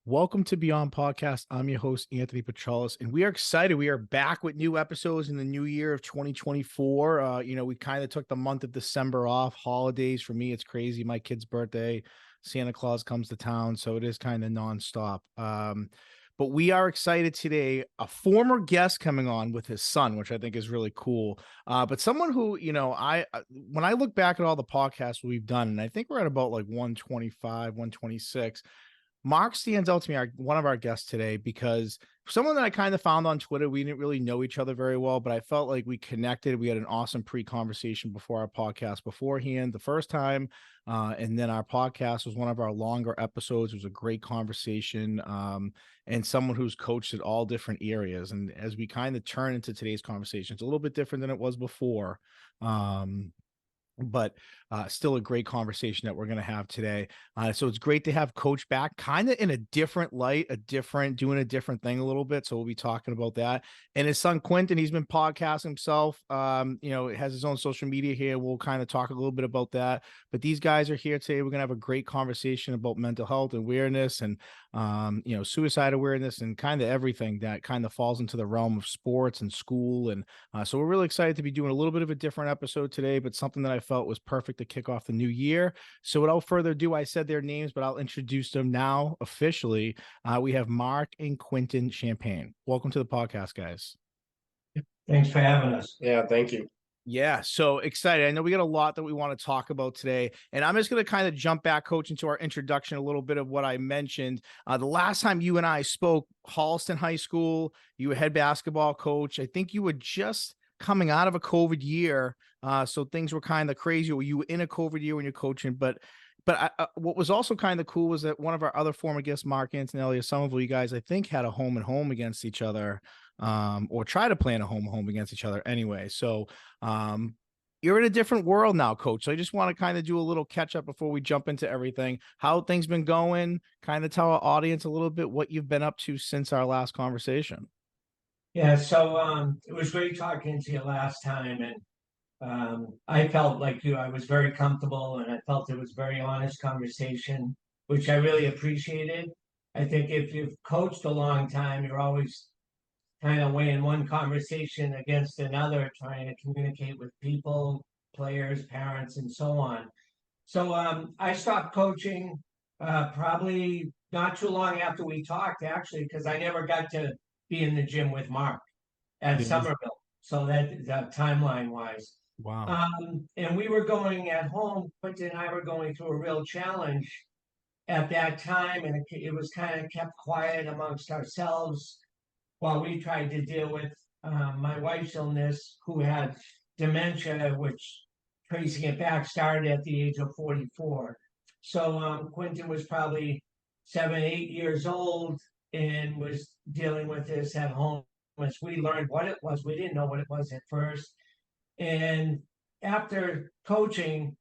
Welcome to Beyond Podcast. I'm your host, Anthony Petralis, and we are excited. We are back with new episodes in the new year of 2024. We kind of took the month of December off, holidays. For me, it's crazy. My kid's birthday, Santa Claus comes to town, so it is kind of nonstop. But we are excited today. A former guest coming on with his son, which I think is really cool. But someone who, when I look back at all the podcasts we've done, and I think we're at about like 125, 126. Mark stands out to me, one of our guests today, because someone that I kind of found on Twitter. We didn't really know each other very well, but I felt like we connected. We had an awesome pre-conversation before our podcast beforehand the first time. And then our podcast was one of our longer episodes. It was a great conversation, and someone who's coached at all different areas. And as we kind of turn into today's conversation, it's a little bit different than it was before. But still a great conversation that we're going to have today. So it's great to have Coach back, kind of in a different light, doing a different thing a little bit. So we'll be talking about that. And his son Quinton, he's been podcasting himself. Has his own social media here. We'll kind of talk a little bit about that. But these guys are here today. We're going to have a great conversation about mental health awareness and suicide awareness and kind of everything that kind of falls into the realm of sports and school. And so we're really excited to be doing a little bit of a different episode today, but something that I felt was perfect to kick off the new year. So without further ado, I said their names, but I'll introduce them now officially. We have Mark and Quinton Champagne. Welcome to the podcast, guys. Thanks for having us. Yeah, thank you. Yeah, so excited. I know we got a lot that we want to talk about today, and I'm just going to kind of jump back, Coach, into our introduction, a little bit of what I mentioned. The last time you and I spoke, Holliston High School, you were head basketball coach. I think you were just coming out of a COVID year, so things were kind of crazy. You were in a COVID year when you're coaching, but what was also kind of cool was that one of our other former guests, Mark Antonelli, some of you guys, I think, had a home and home against each other, or try to plan a home against each other anyway. So you're in a different world now, Coach. So I just want to kind of do a little catch up before we jump into everything. How things been going? Kind of tell our audience a little bit what you've been up to since our last conversation. Yeah, so it was great talking to you last time, and I felt like I was very comfortable, and I felt it was a very honest conversation, which I really appreciated. I think if you've coached a long time, you're always kind of weighing one conversation against another, trying to communicate with people, players, parents, and so on. So I stopped coaching probably not too long after we talked, actually, because I never got to be in the gym with Mark at Somerville. So that timeline wise. Wow. And we were going at home, Quinton and I were going through a real challenge at that time, and it was kind of kept quiet amongst ourselves while we tried to deal with my wife's illness, who had dementia, which tracing it back started at the age of 44. So Quinton was probably 7, 8 years old and was dealing with this at home. As we learned what it was, we didn't know what it was at first. And after coaching,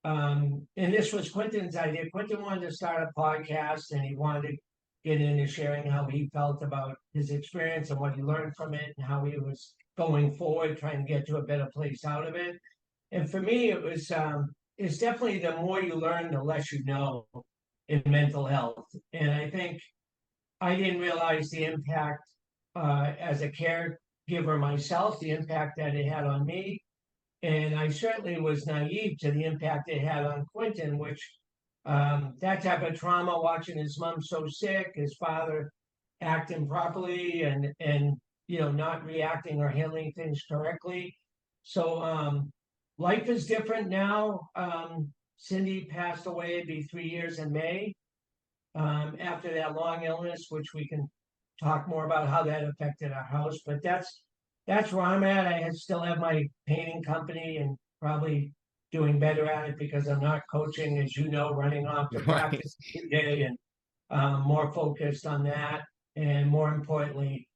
and this was Quinton's idea. Quinton wanted to start a podcast, and he wanted to get into sharing how he felt about his experience and what he learned from it, and how he was going forward, trying to get to a better place out of it. And for me, it's definitely the more you learn, the less you know in mental health. And I think I didn't realize the impact as a caregiver myself, the impact that it had on me. And I certainly was naive to the impact it had on Quinton, which that type of trauma, watching his mom so sick, his father acting properly and not reacting or handling things correctly. So life is different now. Cindy passed away, it'd be 3 years in May, after that long illness, which we can talk more about how that affected our house. But that's where I'm at. I still have my painting company and probably doing better at it because I'm not coaching, as you know, running off to practice every day, and more focused on that. And more importantly,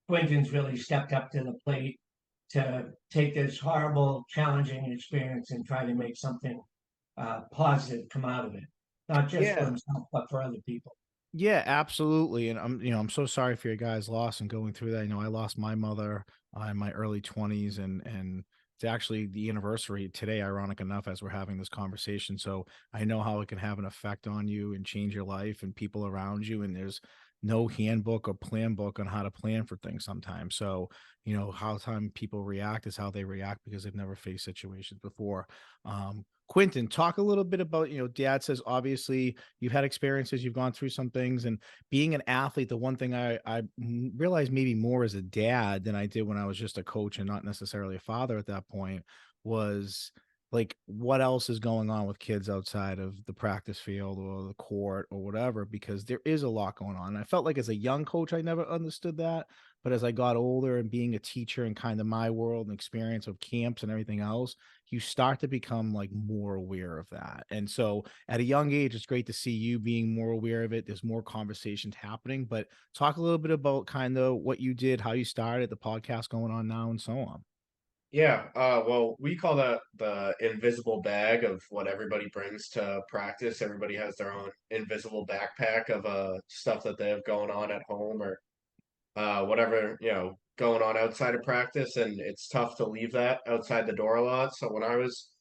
Quinton's really stepped up to the plate to take this horrible, challenging experience and try to make something positive come out of it, not just for himself, but for other people. Yeah, absolutely. And I'm so sorry for your guys' loss and going through that. I lost my mother in my early 20s, and It's actually the anniversary today, ironic enough, as we're having this conversation. So I know how it can have an effect on you and change your life and people around you. And there's no handbook or plan book on how to plan for things sometimes. So, how time people react is how they react because they've never faced situations before. Quentin, talk a little bit about, dad says obviously you've had experiences, you've gone through some things, and being an athlete, the one thing I realized maybe more as a dad than I did when I was just a coach and not necessarily a father at that point was like what else is going on with kids outside of the practice field or the court or whatever, because there is a lot going on. And I felt like as a young coach, I never understood that. But as I got older and being a teacher in kind of my world and experience of camps and everything else, you start to become like more aware of that. And so at a young age, it's great to see you being more aware of it. There's more conversations happening, but talk a little bit about kind of what you did, how you started, the podcast going on now, and so on. Yeah, well, we call that the invisible bag of what everybody brings to practice. Everybody has their own invisible backpack of stuff that they have going on at home or whatever, going on outside of practice, and it's tough to leave that outside the door a lot. So when I was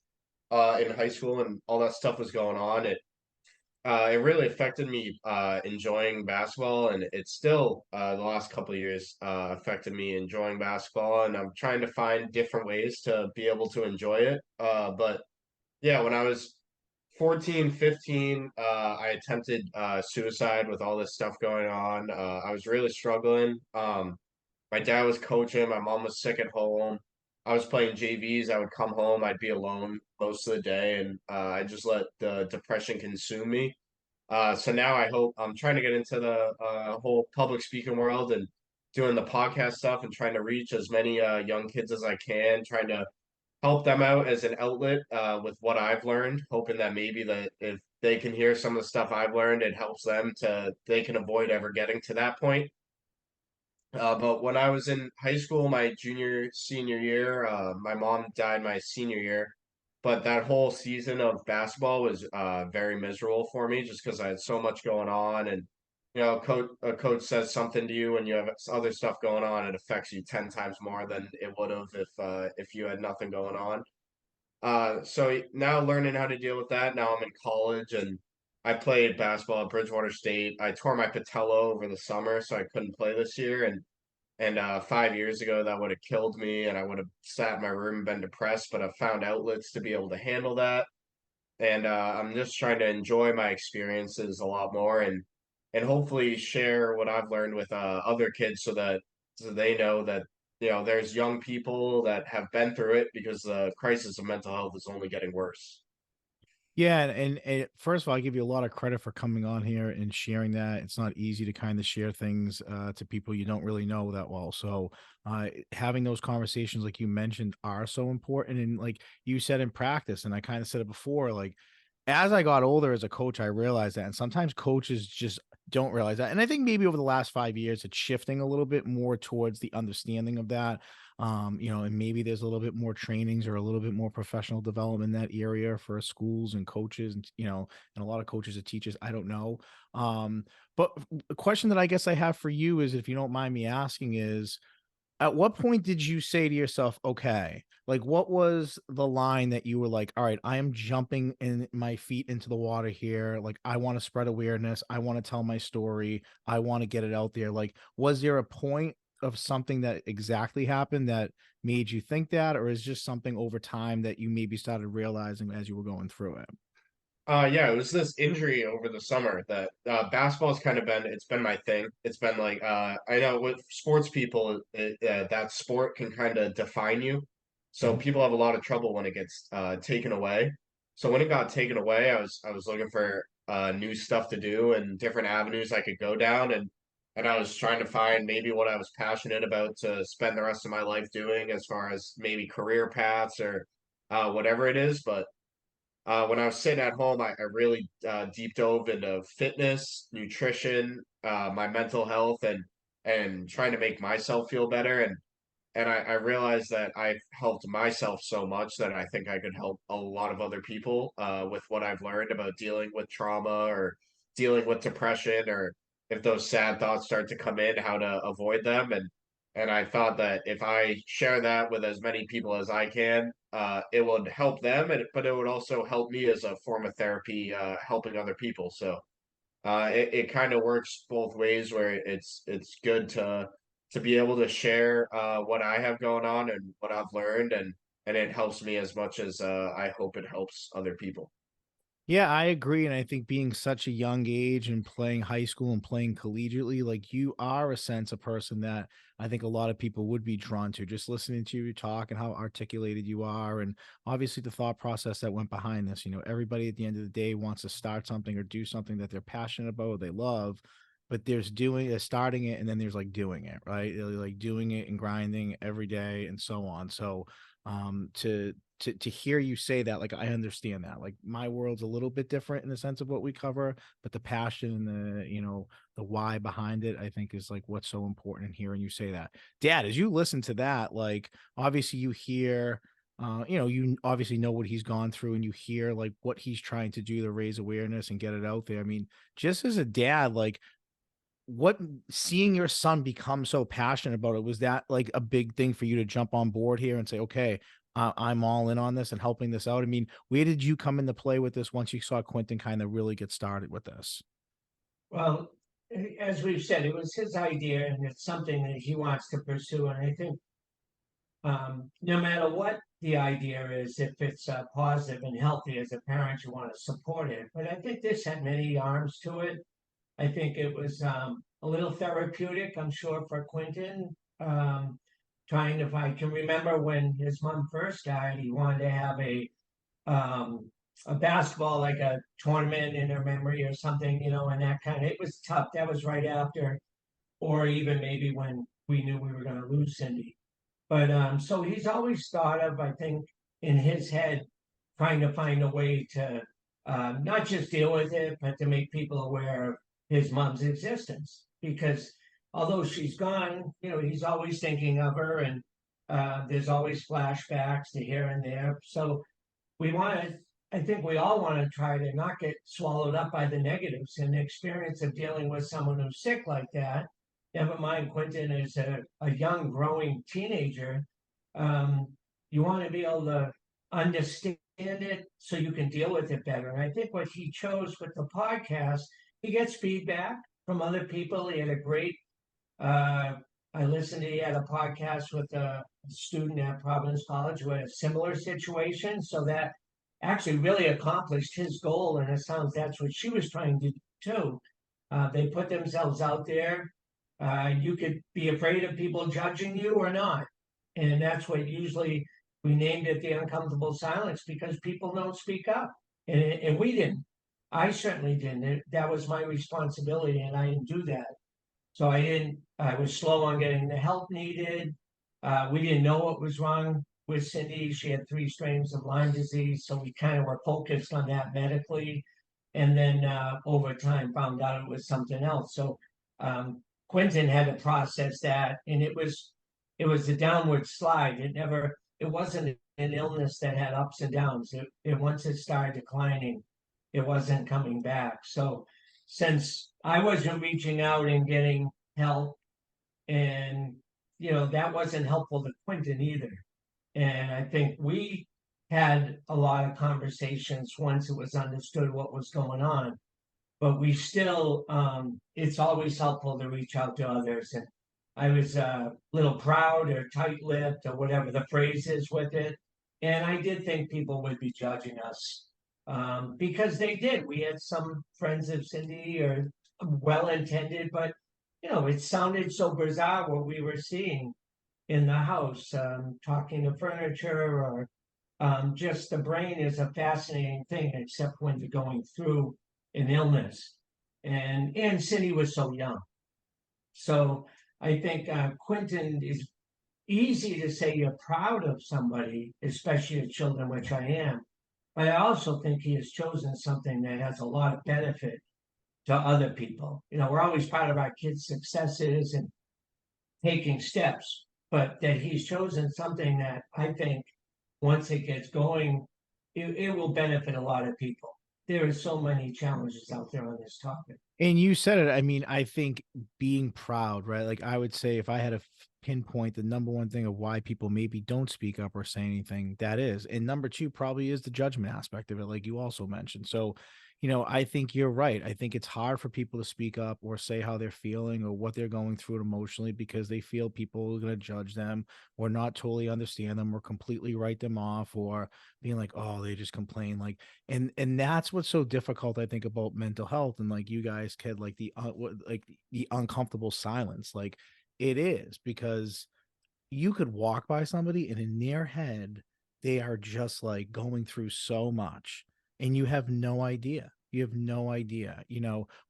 in high school and all that stuff was going on, it really affected me enjoying basketball, and it's still the last couple of years affected me enjoying basketball, and I'm trying to find different ways to be able to enjoy it. But yeah, when I was 14, 15, I attempted suicide with all this stuff going on. I was really struggling. My dad was coaching, my mom was sick at home. I was playing JVs. I would come home, I'd be alone most of the day, and I just let the depression consume me. So now I'm trying to get into the whole public speaking world and doing the podcast stuff and trying to reach as many young kids as I can, trying to help them out as an outlet with what I've learned, hoping that maybe that if they can hear some of the stuff I've learned, it helps them they can avoid ever getting to that point. But when I was in high school, my junior, senior year, my mom died my senior year. But that whole season of basketball was very miserable for me just because I had so much going on. And, a coach says something to you and you have other stuff going on, it affects you 10 times more than it would have if you had nothing going on. So now learning how to deal with that. Now I'm in college and I played basketball at Bridgewater State. I tore my patella over the summer, so I couldn't play this year. And 5 years ago, that would have killed me, and I would have sat in my room and been depressed. But I've found outlets to be able to handle that, and I'm just trying to enjoy my experiences a lot more, and hopefully share what I've learned with other kids, so they know that there's young people that have been through it because the crisis of mental health is only getting worse. Yeah, and first of all, I give you a lot of credit for coming on here and sharing that. It's not easy to kind of share things to people you don't really know that well. So having those conversations, like you mentioned, are so important. And like you said in practice, and I kind of said it before, like as I got older as a coach, I realized that. And sometimes coaches just don't realize that. And I think maybe over the last 5 years, it's shifting a little bit more towards the understanding of that. And maybe there's a little bit more trainings or a little bit more professional development in that area for schools and coaches, and a lot of coaches and teachers. I don't know. But a question that I guess I have for you is, if you don't mind me asking, is at what point did you say to yourself, okay, like what was the line that you were like, all right, I am jumping in my feet into the water here. Like, I want to spread awareness. I want to tell my story. I want to get it out there. Like, was there a point of something that exactly happened that made you think that, or is just something over time that you maybe started realizing as you were going through it? Yeah, it was this injury over the summer that basketball's kind of it's been my thing. It's been like I know with sports people, that sport can kind of define you. So Mhm. people have a lot of trouble when it gets taken away. So when it got taken away, I was looking for new stuff to do and different avenues I could go down, and I was trying to find maybe what I was passionate about to spend the rest of my life doing, as far as maybe career paths or whatever it is, but. When I was sitting at home, I really deep dove into fitness, nutrition, my mental health, and trying to make myself feel better. And I realized that I've helped myself so much that I think I could help a lot of other people with what I've learned about dealing with trauma or dealing with depression, or if those sad thoughts start to come in, how to avoid them. And I thought that if I share that with as many people as I can, it would help them, but it would also help me as a form of therapy, helping other people. So it kind of works both ways, where it's good to be able to share what I have going on and what I've learned, and it helps me as much as I hope it helps other people. Yeah, I agree. And I think being such a young age and playing high school and playing collegiately, like you are a sense of person that I think a lot of people would be drawn to just listening to you talk and how articulated you are. And obviously the thought process that went behind this. Everybody at the end of the day wants to start something or do something that they're passionate about, they love, but there's starting it and then there's like doing it, right? Like doing it and grinding every day and so on. So to hear you say that, like I understand that. Like my world's a little bit different in the sense of what we cover, but the passion and the why behind it, I think is like what's so important in hearing you say that. Dad, as you listen to that, like obviously you hear you obviously know what he's gone through and you hear like what he's trying to do to raise awareness and get it out there. I mean, just as a dad, like what seeing your son become so passionate about it, was that like a big thing for you to jump on board here and say, okay, I'm all in on this and helping this out? I mean, where did you come into play with this once you saw Quentin kind of really get started with this? Well, as we've said, it was his idea, and it's something that he wants to pursue. And I think no matter what the idea is, if it's positive and healthy as a parent, you want to support it. But I think this had many arms to it. I think it was a little therapeutic, I'm sure, for Quentin. Trying if I can remember when his mom first died, he wanted to have um, a basketball, like a tournament in her memory or something, and that kind of, it was tough. That was right after, or even maybe when we knew we were going to lose Cindy. But so he's always thought of, I think, in his head, trying to find a way to not just deal with it, but to make people aware of his mom's existence. Because although she's gone, he's always thinking of her, and there's always flashbacks to here and there. So we want to, I think we all want to try to not get swallowed up by the negatives, and the experience of dealing with someone who's sick like that. Never mind, Quentin is a young, growing teenager. Um, you want to be able to understand it so you can deal with it better. And I think what he chose with the podcast, he gets feedback from other people. He had a great, uh, I listened to, he had a podcast with a student at Providence College who had a similar situation. So that actually really accomplished his goal. And it sounds that's what she was trying to do. They put themselves out there. You could be afraid of people judging you or not. And that's what usually we named it the uncomfortable silence, because people don't speak up. And we didn't. I certainly didn't. That was my responsibility, and I didn't do that. So I was slow on getting the help needed. We didn't know what was wrong with Cindy. She had 3 strains of Lyme disease, so we kind of were focused on that medically. And then over time found out it was something else. So Quentin had to process that, and it was a downward slide. It wasn't an illness that had ups and downs. It once it started declining, it wasn't coming back. So since I wasn't reaching out and getting help, and that wasn't helpful to Quentin either. And I think we had a lot of conversations once it was understood what was going on. But we still, it's always helpful to reach out to others. And I was a little proud or tight-lipped or whatever the phrase is with it. And I did think people would be judging us, because they did. We had some friends of Cindy, or well-intended, but it sounded so bizarre what we were seeing in the house, talking to furniture, or just the brain is a fascinating thing, except when you're going through an illness. And Cindy was so young. So I think Quentin is easy to say you're proud of somebody, especially your children, which I am. But I also think he has chosen something that has a lot of benefit to other people. We're always proud of our kids' successes and taking steps, but that he's chosen something that I think once it gets going, it will benefit a lot of people. There are so many challenges out there on this topic. And you said it. I mean, I think being proud, right? Like I would say if I had a pinpoint the number one thing of why people maybe don't speak up or say anything. That is. And number two probably is the judgment aspect of it, like you also mentioned. So, I think you're right. I think it's hard for people to speak up or say how they're feeling or what they're going through emotionally because they feel people are going to judge them or not totally understand them or completely write them off or being like, oh, they just complain. Like, and that's what's so difficult, I think, about mental health. And like you guys had like the uncomfortable silence. Like it is because you could walk by somebody and in their head, they are just like going through so much and you have no idea. You have no idea.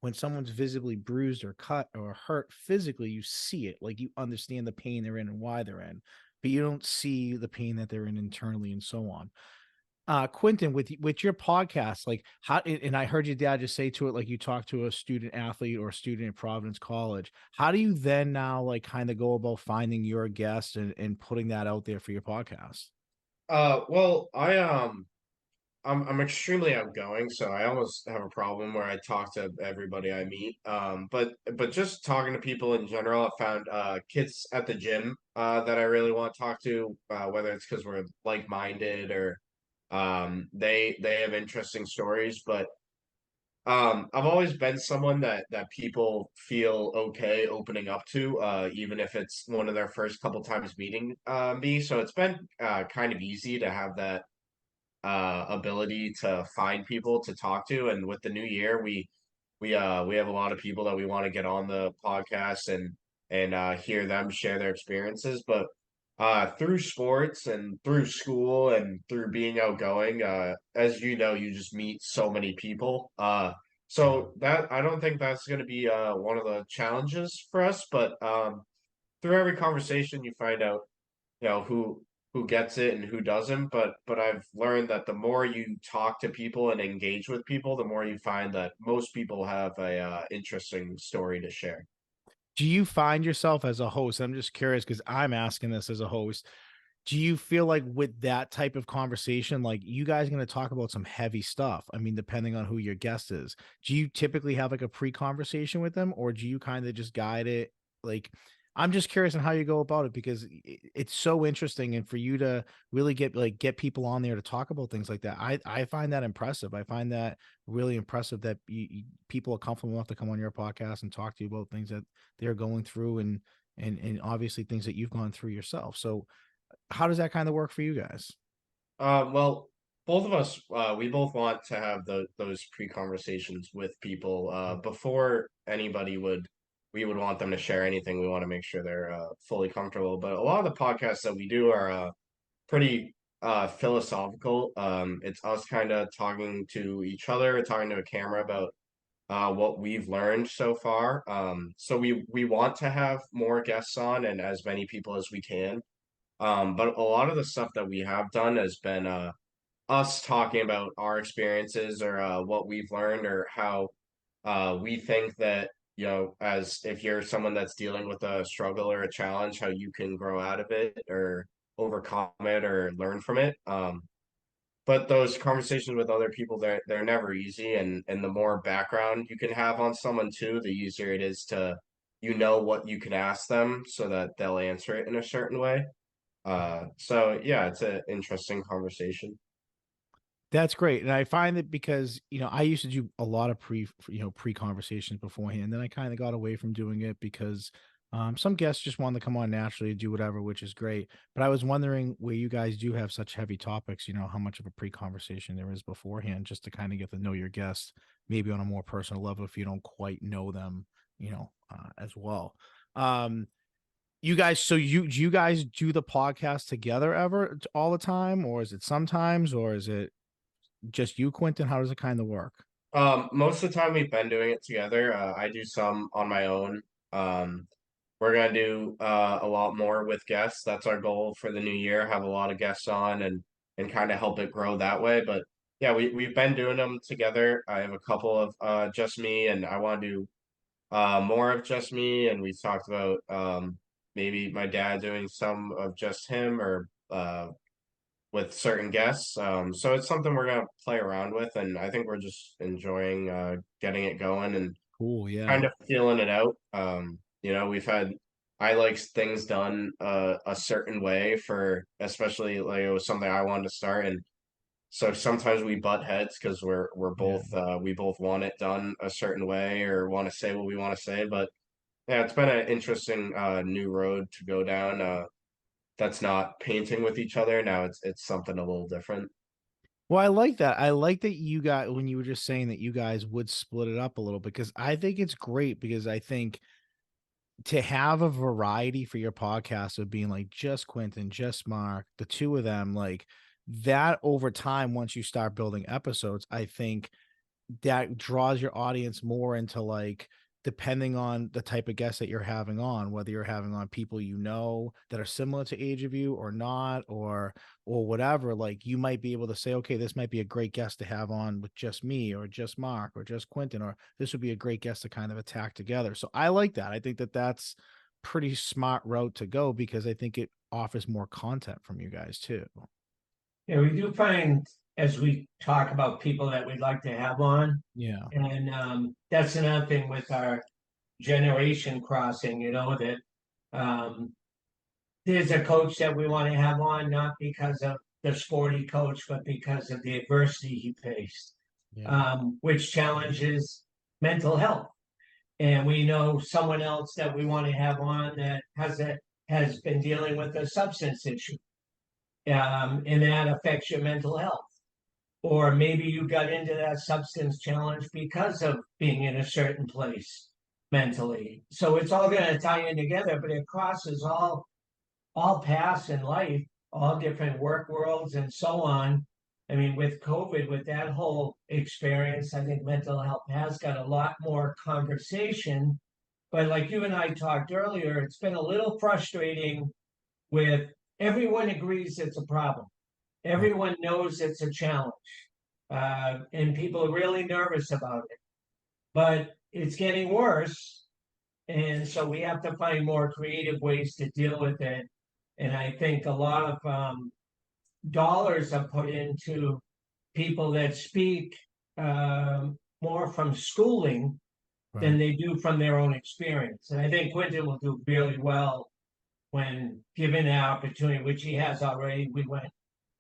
When someone's visibly bruised or cut or hurt physically, you see it. Like you understand the pain they're in and why they're in, but you don't see the pain that they're in internally and so on. Quinton, with your podcast, like how, and I heard your dad just say to it, like you talked to a student athlete or a student at Providence College. How do you then now like kind of go about finding your guest and putting that out there for your podcast? Well, I'm extremely outgoing, so I almost have a problem where I talk to everybody I meet. But just talking to people in general, I found kids at the gym that I really want to talk to, whether it's because we're like-minded or they have interesting stories. But I've always been someone that people feel okay opening up to, even if it's one of their first couple times meeting me. So it's been kind of easy to have that ability to find people to talk to. And with the new year, we have a lot of people that we want to get on the podcast and hear them share their experiences. But through sports and through school and through being outgoing, as you know, you just meet so many people. So that I don't think that's going to be one of the challenges for us. But through every conversation, you find out who gets it and who doesn't. But I've learned that the more you talk to people and engage with people, the more you find that most people have a interesting story to share. Do you find yourself as a host? I'm just curious because I'm asking this as a host. Do you feel like with that type of conversation, like you guys going to talk about some heavy stuff? I mean, depending on who your guest is, do you typically have like a pre-conversation with them or do you kind of just guide it? Like, I'm just curious on how you go about it because it's so interesting. And for you to really get people on there to talk about things like that, I find that impressive. I find that really impressive that people are comfortable enough to come on your podcast and talk to you about things that they're going through and obviously things that you've gone through yourself. So how does that kind of work for you guys? Well, both of us, we both want to have those pre-conversations with people before anybody would. We would want them to share anything. We want to make sure they're fully comfortable. But a lot of the podcasts that we do are pretty philosophical. It's us kind of talking to each other, talking to a camera about what we've learned so far. So we want to have more guests on and as many people as we can. But a lot of the stuff that we have done has been us talking about our experiences or what we've learned or how we think that, as if you're someone that's dealing with a struggle or a challenge, how you can grow out of it or overcome it or learn from it. But those conversations with other people, they're never easy, and the more background you can have on someone too, the easier it is to what you can ask them so that they'll answer it in a certain way. So yeah, it's an interesting conversation. That's great. And I find that because, I used to do a lot of pre-conversations beforehand. Then I kind of got away from doing it because some guests just wanted to come on naturally and do whatever, which is great. But I was wondering where you guys do have such heavy topics, how much of a pre-conversation there is beforehand just to kind of get to know your guests, maybe on a more personal level if you don't quite know them, as well. Um, you guys, so do you guys do the podcast together ever all the time, or is it sometimes, or is it just you, Quentin? How does it kind of work? Most of the time we've been doing it together. I do some on my own. Um, we're gonna do a lot more with guests. That's our goal for the new year. Have a lot of guests on and kind of help it grow that way. But yeah, we've been doing them together. I have a couple of just me, and I want to do more of just me. And we talked about maybe my dad doing some of just him or with certain guests. So it's something we're gonna play around with, and I think we're just enjoying getting it going and Cool. Yeah. kind of feeling it out. We've had I like things done a certain way for, especially like it was something I wanted to start, and so sometimes we butt heads because we're Yeah. both we both want it done a certain way or want to say what we want to say. But yeah, it's been an interesting new road to go down. That's not painting with each other. Now it's something a little different. Well, I like that. I like that you got when you were just saying that you guys would split it up a little because I think it's great because I think to have a variety for your podcast of being like just Quentin, just Mark, the two of them, like that over time, once you start building episodes, I think that draws your audience more into like depending on the type of guests that you're having on, whether you're having on people you know that are similar to age of you or not, or whatever, like you might be able to say, okay, this might be a great guest to have on with just me or just Mark or just Quentin, or this would be a great guest to kind of attack together. So I like that. I think that that's pretty smart route to go because I think it offers more content from you guys too. Yeah, we do find as we talk about people that we'd like to have on, Yeah. and that's another thing with our generation crossing, that um, there's a coach that we want to have on, not because of the sporty coach, but because of the adversity he faced, Yeah. which challenges mental health. And we know someone else that we want to have on that has been dealing with a substance issue, and that affects your mental health. Or maybe you got into that substance challenge because of being in a certain place mentally. So it's all going to tie in together, but it crosses all paths in life, all different work worlds and so on. I mean, with COVID, with that whole experience, I think mental health has got a lot more conversation. But like you and I talked earlier, it's been a little frustrating with everyone agrees it's a problem. Right. Everyone knows it's a challenge, and people are really nervous about it. But it's getting worse, and so we have to find more creative ways to deal with it. And I think a lot of dollars are put into people that speak more from schooling than Right. they do from their own experience. And I think Quentin will do really well when given the opportunity, which he has already. We went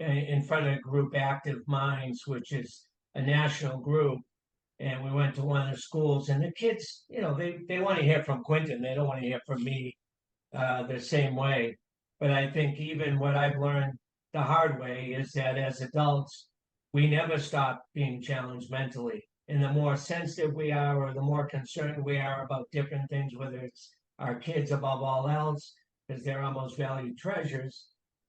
in front of group Active Minds, which is a national group, and we went to one of the schools, and the kids, they want to hear from Quentin. They don't want to hear from me the same way. But I think even what I've learned the hard way is that as adults, we never stop being challenged mentally. And the more sensitive we are, or the more concerned we are about different things, whether it's our kids above all else, because they're our most valued treasures,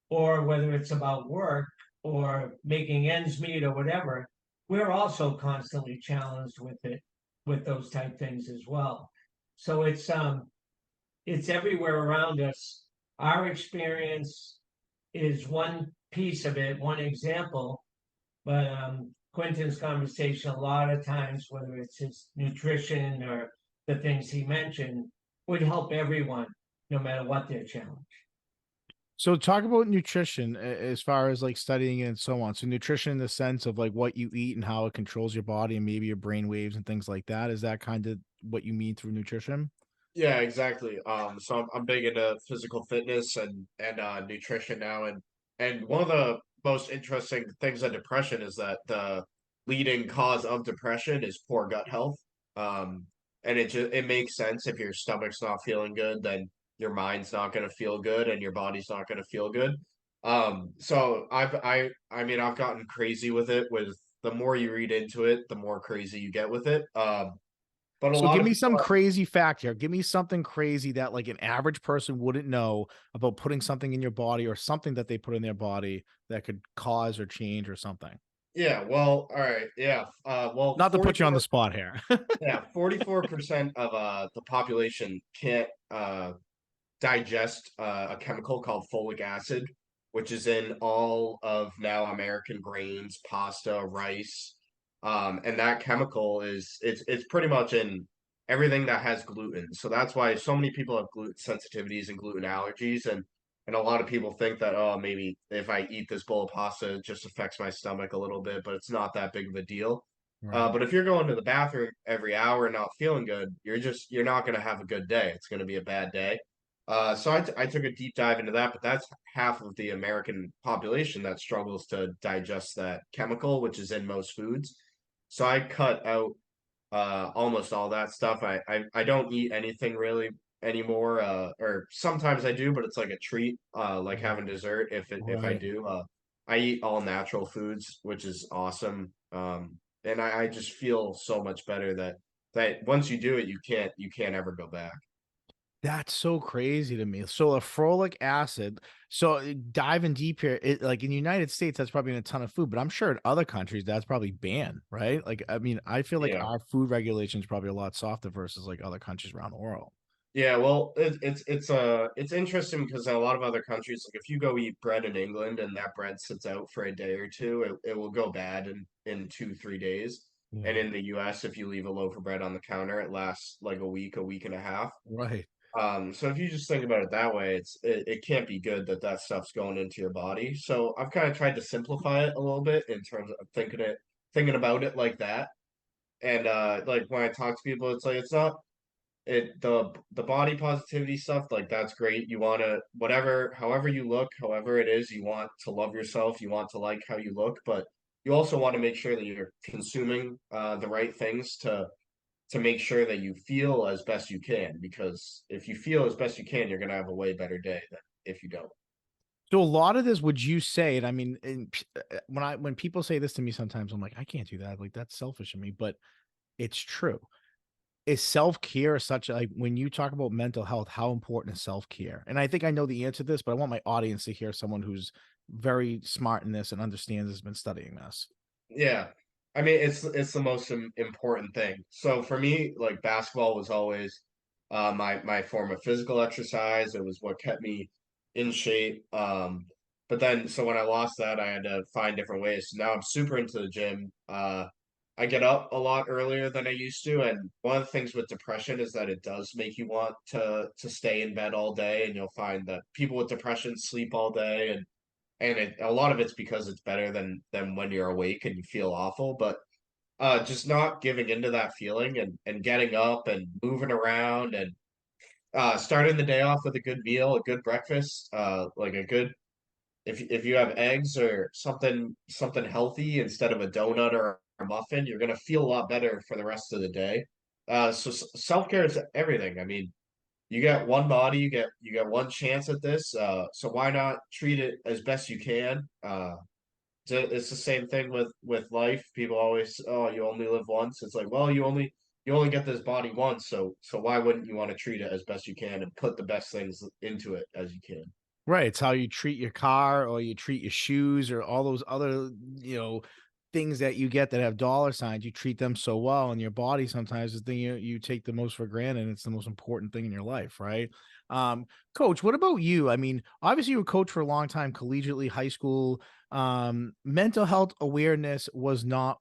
or whether it's about work or making ends meet or whatever, we're also constantly challenged with it, with those type things as well. So it's everywhere around us. Our experience is one piece of it, one example, but Quentin's conversation a lot of times, whether it's his nutrition or the things he mentioned, would help everyone, no matter what their challenge. So talk about nutrition as far as like studying it and so on. So nutrition in the sense of like what you eat and how it controls your body and maybe your brain waves and things like that. Is that kind of what you mean through nutrition? Yeah, exactly. So I'm big into physical fitness and nutrition now, and one of the most interesting things of depression is that the leading cause of depression is poor gut health. Um, and it makes sense if your stomach's not feeling good, then your mind's not going to feel good, and your body's not going to feel good. So I mean I've gotten crazy with it. With the more you read into it, the more crazy you get with it. But a So lot give of me people some crazy fact here. Give me something crazy that like an average person wouldn't know about putting something in your body or something that they put in their body that could cause or change or something. Yeah, well, all right, yeah. Well, Not to put you on the 44, spot here. yeah, 44% of the population can't digest a chemical called folic acid, which is in all of now American grains, pasta, rice. And that chemical it's pretty much in everything that has gluten. So that's why so many people have gluten sensitivities and gluten allergies, and a lot of people think that, oh, maybe if I eat this bowl of pasta, it just affects my stomach a little bit, but it's not that big of a deal. Right. But if you're going to the bathroom every hour and not feeling good, you're not going to have a good day. It's going to be a bad day. So I took a deep dive into that, but that's half of the American population that struggles to digest that chemical, which is in most foods. So I cut out almost all that stuff. I don't eat anything really anymore. Or sometimes I do, but it's like a treat, like having dessert if I Right. do. I eat all natural foods, which is awesome. And I just feel so much better that once you do it, you can't ever go back. That's so crazy to me. So a frolic acid. So diving deep here, like in the United States, that's probably in a ton of food, but I'm sure in other countries that's probably banned, right? Like, I mean, I feel like Yeah. our food regulation is probably a lot softer versus like other countries around the world. Yeah, well, it's interesting because in a lot of other countries, like if you go eat bread in England and that bread sits out for a day or two, it will go bad in 2, 3 days. And Yeah. in the US, if you leave a loaf of bread on the counter, it lasts like a week and a half. Right. So if you just think about it that way, it can't be good that that stuff's going into your body. So I've kind of tried to simplify it a little bit in terms of thinking about it like that. And like when I talk to people, it's like it's not the body positivity stuff, like that's great. You want to whatever however you look, however it is, you want to love yourself, you want to like how you look, but you also want to make sure that you're consuming the right things to make sure that you feel as best you can, because if you feel as best you can, you're going to have a way better day than if you don't. So a lot of this, would you say, and I mean, when people say this to me, sometimes I'm like, I can't do that. Like that's selfish of me, but it's true. Is self-care such a, like when you talk about mental health, how important is self-care? And I think I know the answer to this, but I want my audience to hear someone who's very smart in this and understands, has been studying this. Yeah. I mean, it's the most important thing. So for me, like basketball was always my form of physical exercise. It was what kept me in shape. But then so when I lost that, I had to find different ways. So now I'm super into the gym. I get up a lot earlier than I used to, and one of the things with depression is that it does make you want to stay in bed all day, and you'll find that people with depression sleep all day, and a lot of it's because it's better than when you're awake and you feel awful. But just not giving into that feeling and getting up and moving around and starting the day off with a good meal, a good breakfast, like a good if you have eggs or something healthy instead of a donut or a muffin, you're gonna feel a lot better for the rest of the day. So self care is everything. I mean, you get one body, you get one chance at this. So why not treat it as best you can? It's the same thing with life. People always, oh, you only live once. It's like, well, you only get this body once, so why wouldn't you want to treat it as best you can and put the best things into it as you can? Right. It's how you treat your car or you treat your shoes or all those other, you know, things that you get that have dollar signs. You treat them so well, and your body sometimes is the thing you take the most for granted. And it's the most important thing in your life, right? Coach, what about you? I mean, obviously you were a coach for a long time, collegiately, high school. Mental health awareness was not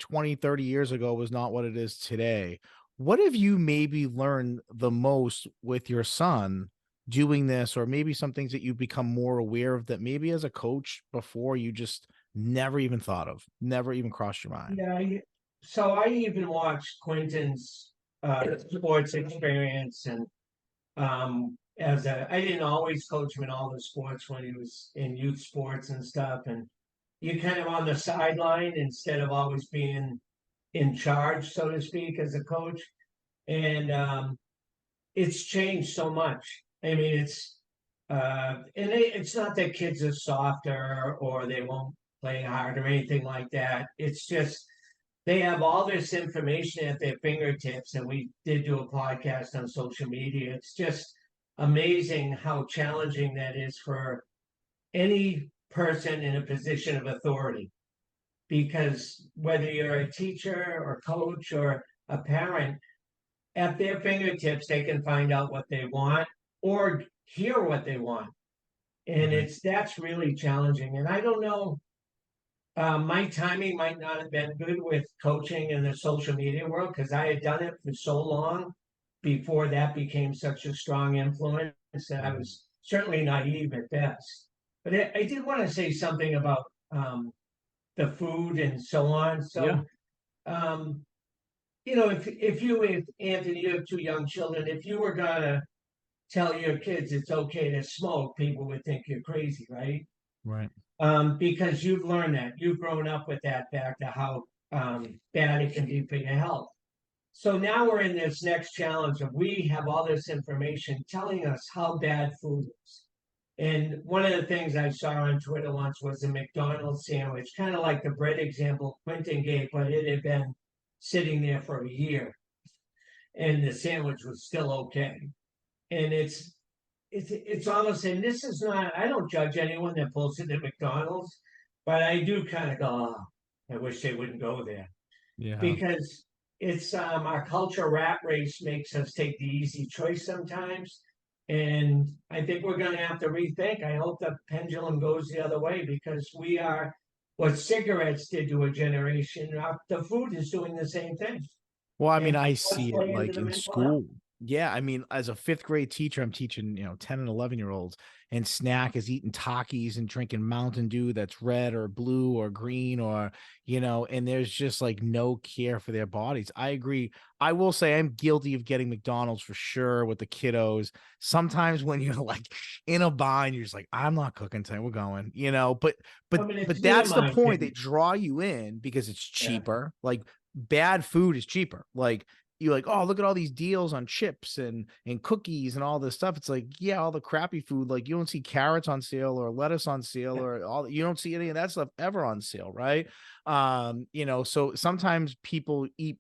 20, 30 years ago was not what it is today. What have you maybe learned the most with your son doing this, or maybe some things that you've become more aware of that maybe as a coach before you just never even thought of, never even crossed your mind? Yeah, so I even watched Quinton's sports experience, and as I didn't always coach him in all the sports when he was in youth sports and stuff, and you kind of on the sideline instead of always being in charge, so to speak, as a coach. And it's changed so much. I mean, it's not that kids are softer or they won't play hard or anything like that. It's just they have all this information at their fingertips, and we did do a podcast on social media. It's just amazing how challenging that is for any person in a position of authority. Because whether you're a teacher or coach or a parent, at their fingertips, they can find out what they want or hear what they want. And Right. that's really challenging. And I don't know, my timing might not have been good with coaching in the social media world because I had done it for so long before that became such a strong influence that I was certainly naive at best. But I did want to say something about the food and so on. Yeah. So, um, if Anthony, you have two young children, if you were gonna tell your kids it's okay to smoke, people would think you're crazy, right? Right. Because you've learned that. You've grown up with that fact of how bad it can be for your health. So now we're in this next challenge of we have all this information telling us how bad food is. And one of the things I saw on Twitter once was a McDonald's sandwich, kind of like the bread example Quinton gave, but it had been sitting there for a year and the sandwich was still okay. And it's almost, and this is not, I don't judge anyone that pulls it at McDonald's, but I do kind of go, oh, I wish they wouldn't go there Yeah. because it's our culture rat race makes us take the easy choice sometimes. And I think we're going to have to rethink. I hope the pendulum goes the other way because we are what cigarettes did to a generation. The food is doing the same thing. Well, I mean, And I let's see it play into like the in mental health. school. Yeah, I mean, as a fifth grade teacher, I'm teaching, 10 and 11-year-olds, and Snack is eating Takis and drinking Mountain Dew that's red or blue or green or, and there's just like no care for their bodies. I agree. I will say I'm guilty of getting McDonald's for sure with the kiddos. Sometimes when you're like in a bind, you're just like, I'm not cooking tonight. We're going, but I mean, it's but me and that's the my point. They thing. draw you in because it's Yeah. cheaper. Like bad food is cheaper. Like you're like, oh, look at all these deals on chips and cookies and all this stuff. It's like, yeah, all the crappy food. Like you don't see carrots on sale or lettuce on sale or you don't see any of that stuff ever on sale, right? So sometimes people eat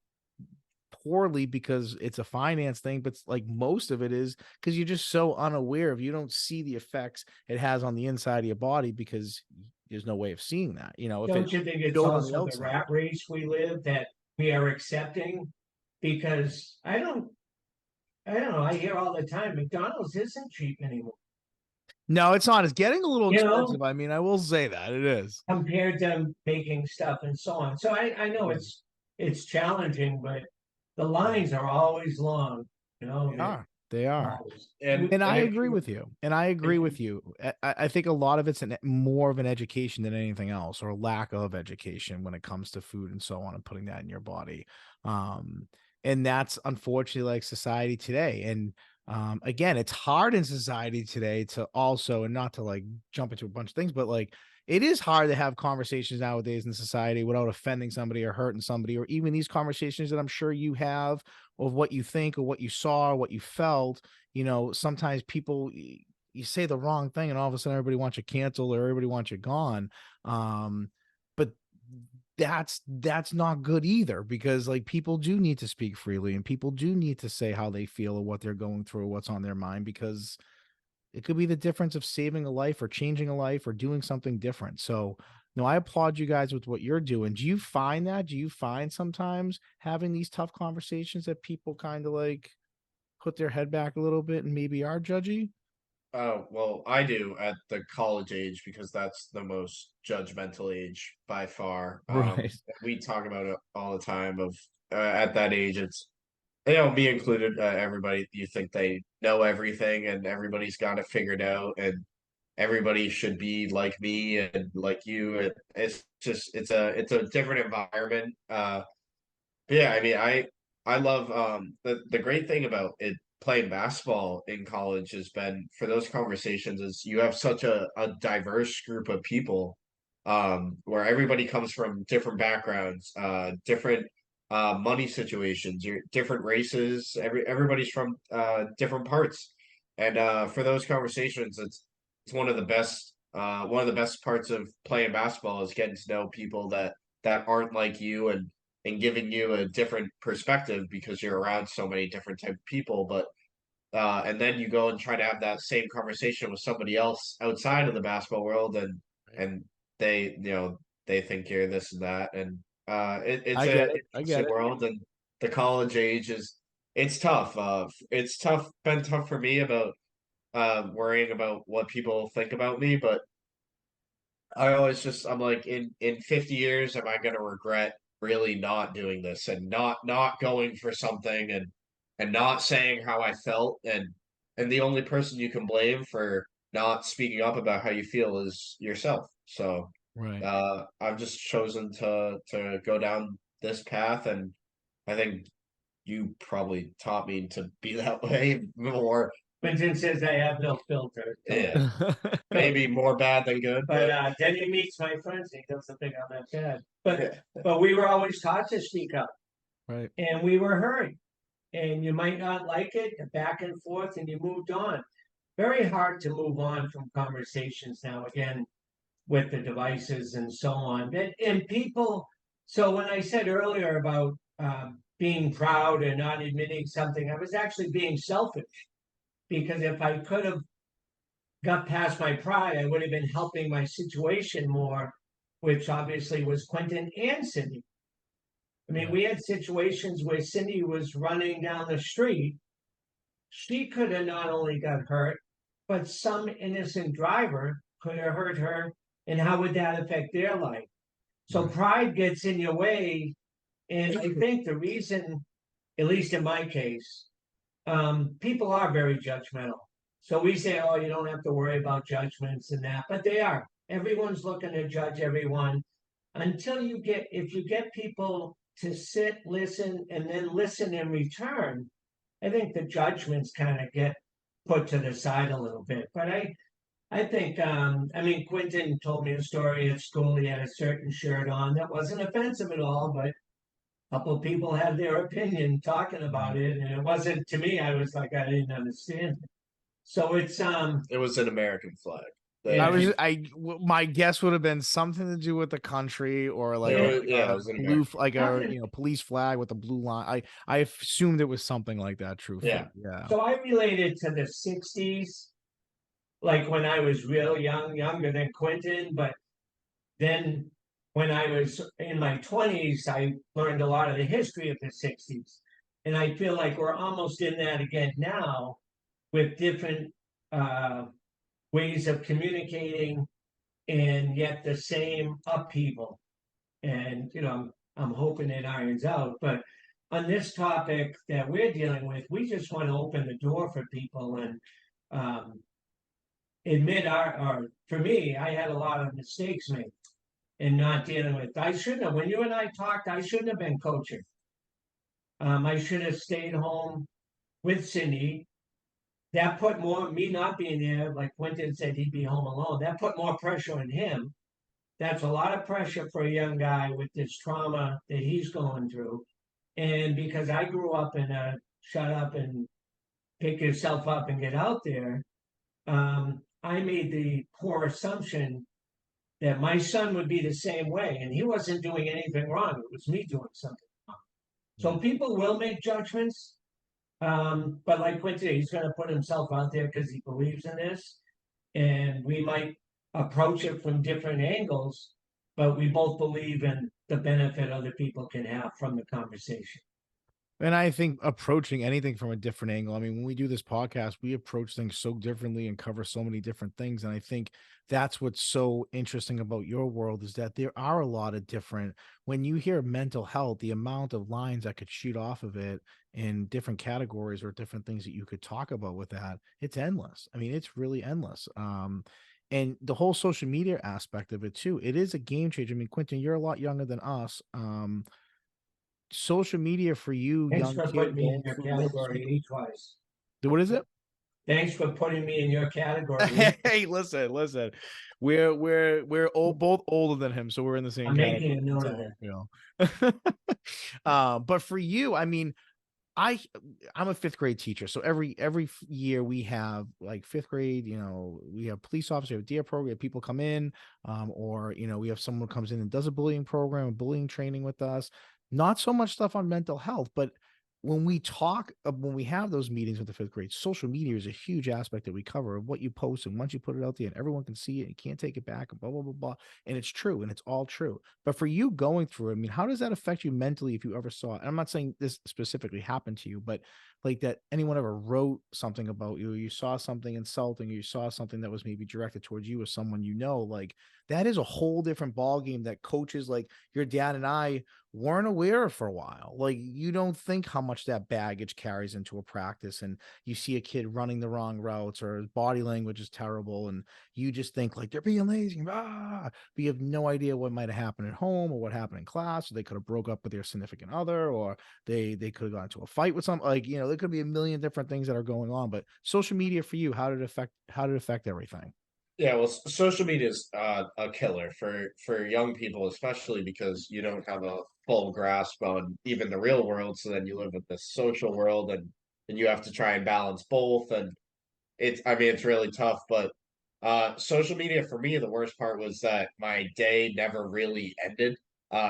poorly because it's a finance thing, but like most of it is because you're just so unaware of, you don't see the effects it has on the inside of your body because there's no way of seeing that, if it Don't you think it's showed on the also the outside. rat race we live that we are accepting? Because I don't know. I hear all the time McDonald's isn't cheap anymore. No, it's not. It's getting a little You know, expensive. I mean, I will say that it is. compared to making stuff and so on. So I know Yeah. it's challenging, but the Yeah. lines are always long. You know, They are. They are. always. And I And if agree you with you. And I agree if you with you. I think a lot of it's more of an education than anything else, or lack of education when it comes to food and so on, and putting that in your body. Um, and that's unfortunately like society today. And again, it's hard in society today to also, and not to like jump into a bunch of things, but like it is hard to have conversations nowadays in society without offending somebody or hurting somebody, or even these conversations that I'm sure you have of what you think or what you saw or what you felt. Sometimes people, you say the wrong thing and all of a sudden everybody wants you canceled or everybody wants you gone. But that's not good either, because like people do need to speak freely and people do need to say how they feel or what they're going through or what's on their mind, because it could be the difference of saving a life or changing a life or doing something different. So, no, I applaud you guys with what you're doing. Do you find that? Do you find sometimes having these tough conversations that people kind of like put their head back a little bit and maybe are judgy? Oh, well, I do at the college age because that's the most judgmental age by far. Right. We talk about it all the time of at that age, it's me included, everybody you think they know everything and everybody's got it figured out and everybody should be like me and like you. It's just it's a different environment. Yeah, I mean, I love the great thing about it playing basketball in college has been for those conversations is you have such a diverse group of people where everybody comes from different backgrounds, different money situations, your different races, everybody's from different parts. And for those conversations it's one of the best parts of playing basketball is getting to know people that aren't like you and giving you a different perspective because you're around so many different type of people. But and then you go and try to have that same conversation with somebody else outside of the basketball world, Right. and they they think you're this and that, and it's I a get it. I interesting get it. world, and the college age is it's tough. It's tough, been tough for me about worrying about what people think about me, but I'm like in 50 years am I going to regret really not doing this and not going for something and not saying how I felt, and the only person you can blame for not speaking up about how you feel is yourself. So Right. I've just chosen to go down this path, and I think you probably taught me to be that way more Quinton says I have no filter. Yeah, maybe more bad than good, But but then he meets my friends and he doesn't think I'm that bad. But yeah. but we were always taught to speak up, Right. and we were heard. And you might not like it, back and forth, and you moved on. Very hard to move on from conversations now, again, with the devices and so on. And people, so when I said earlier about being proud and not admitting something, I was actually being selfish, because if I could have got past my pride, I would have been helping my situation more, which obviously was Quentin and Cindy. I mean, Yeah. we had situations where Cindy was running down the street. She could have not only got hurt, but some innocent driver could have hurt her. And how would that affect their life? So Right. pride gets in your way. And I think the reason, at least in my case, people are very judgmental. So we say, oh, you don't have to worry about judgments and that, but they are. Everyone's looking to judge everyone until you get, if you get people to sit, listen, and then listen in return, I think the judgments kind of get put to the side a little bit. But I think, I mean, Quentin told me a story at school. He had a certain shirt on that wasn't offensive at all, but a couple of people had their opinion talking about it, and it wasn't to me. I was like, I didn't understand it. So it's It was an American flag. Yeah. My guess would have been something to do with the country, or like Yeah. It was an blue, American. like a Nothing. police flag with a blue line. I assumed it was something like that. Truthfully, yeah. So I related to the '60s, like when I was real young, younger than Quentin, but then when I was in my 20s, I learned a lot of the history of the '60s. And I feel like we're almost in that again now, with different uh, ways of communicating, and yet the same upheaval. And, I'm hoping it irons out. But on this topic that we're dealing with, we just want to open the door for people and um, admit for me, I had a lot of mistakes made in not dealing with. I shouldn't have. When you and I talked, I shouldn't have been coaching. I should have stayed home with Cindy. That put more, me not being there, like Quentin said, he'd be home alone. That put more pressure on him. That's a lot of pressure for a young guy with this trauma that he's going through. And because I grew up in a shut up and pick yourself up and get out there, I made the poor assumption that my son would be the same way. And he wasn't doing anything wrong. It was me doing something wrong. So people will make judgments. But like Quincy, he's going to put himself out there because he believes in this. And we might approach it from different angles, but we both believe in the benefit other people can have from the conversation. And I think approaching anything from a different angle. I mean, when we do this podcast, we approach things so differently and cover so many different things. And I think that's what's so interesting about your world, is that there are a lot of different, when you hear mental health, the amount of lines that could shoot off of it in different categories or different things that you could talk about with that, it's endless. I mean, it's really endless. And the whole social media aspect of it too, it is a game changer. I mean, Quentin, you're a lot younger than us. Social media for you, Thanks young for kid putting me in going your through middle category school. age-wise. What is it? Thanks for putting me in your category. Hey, listen. We're both older than him, so we're in the same I'm making category. a note That's of how that. I feel. But for you, I mean, I'm a fifth grade teacher, so every year we have like fifth grade. We have police officer, we have DEA program. People come in, or we have someone who comes in and does a bullying program, bullying training with us. Not so much stuff on mental health, but when when we have those meetings with the fifth grade, social media is a huge aspect that we cover of what you post, and once you put it out there and everyone can see it, you can't take it back, and blah blah blah blah. And it's true, and it's all true. But for you going through it, I mean, how does that affect you mentally if you ever saw it? And I'm not saying this specifically happened to you, but like that anyone ever wrote something about you, you saw something insulting, or you saw something that was maybe directed towards you or someone like that is a whole different ballgame that coaches like your dad and I weren't aware of for a while. Like, you don't think how much that baggage carries into a practice, and you see a kid running the wrong routes or his body language is terrible, and you just think like they're being lazy, but you have no idea what might have happened at home or what happened in class, or they could have broke up with their significant other, or they could have got into a fight with some, like, there could be a million different things that are going on. But social media for you, how did it affect everything? Yeah, well, social media is a killer for young people, especially because you don't have a full grasp on even the real world. So then you live in this social world, and you have to try and balance both. And I mean, it's really tough. But social media for me, the worst part was that my day never really ended.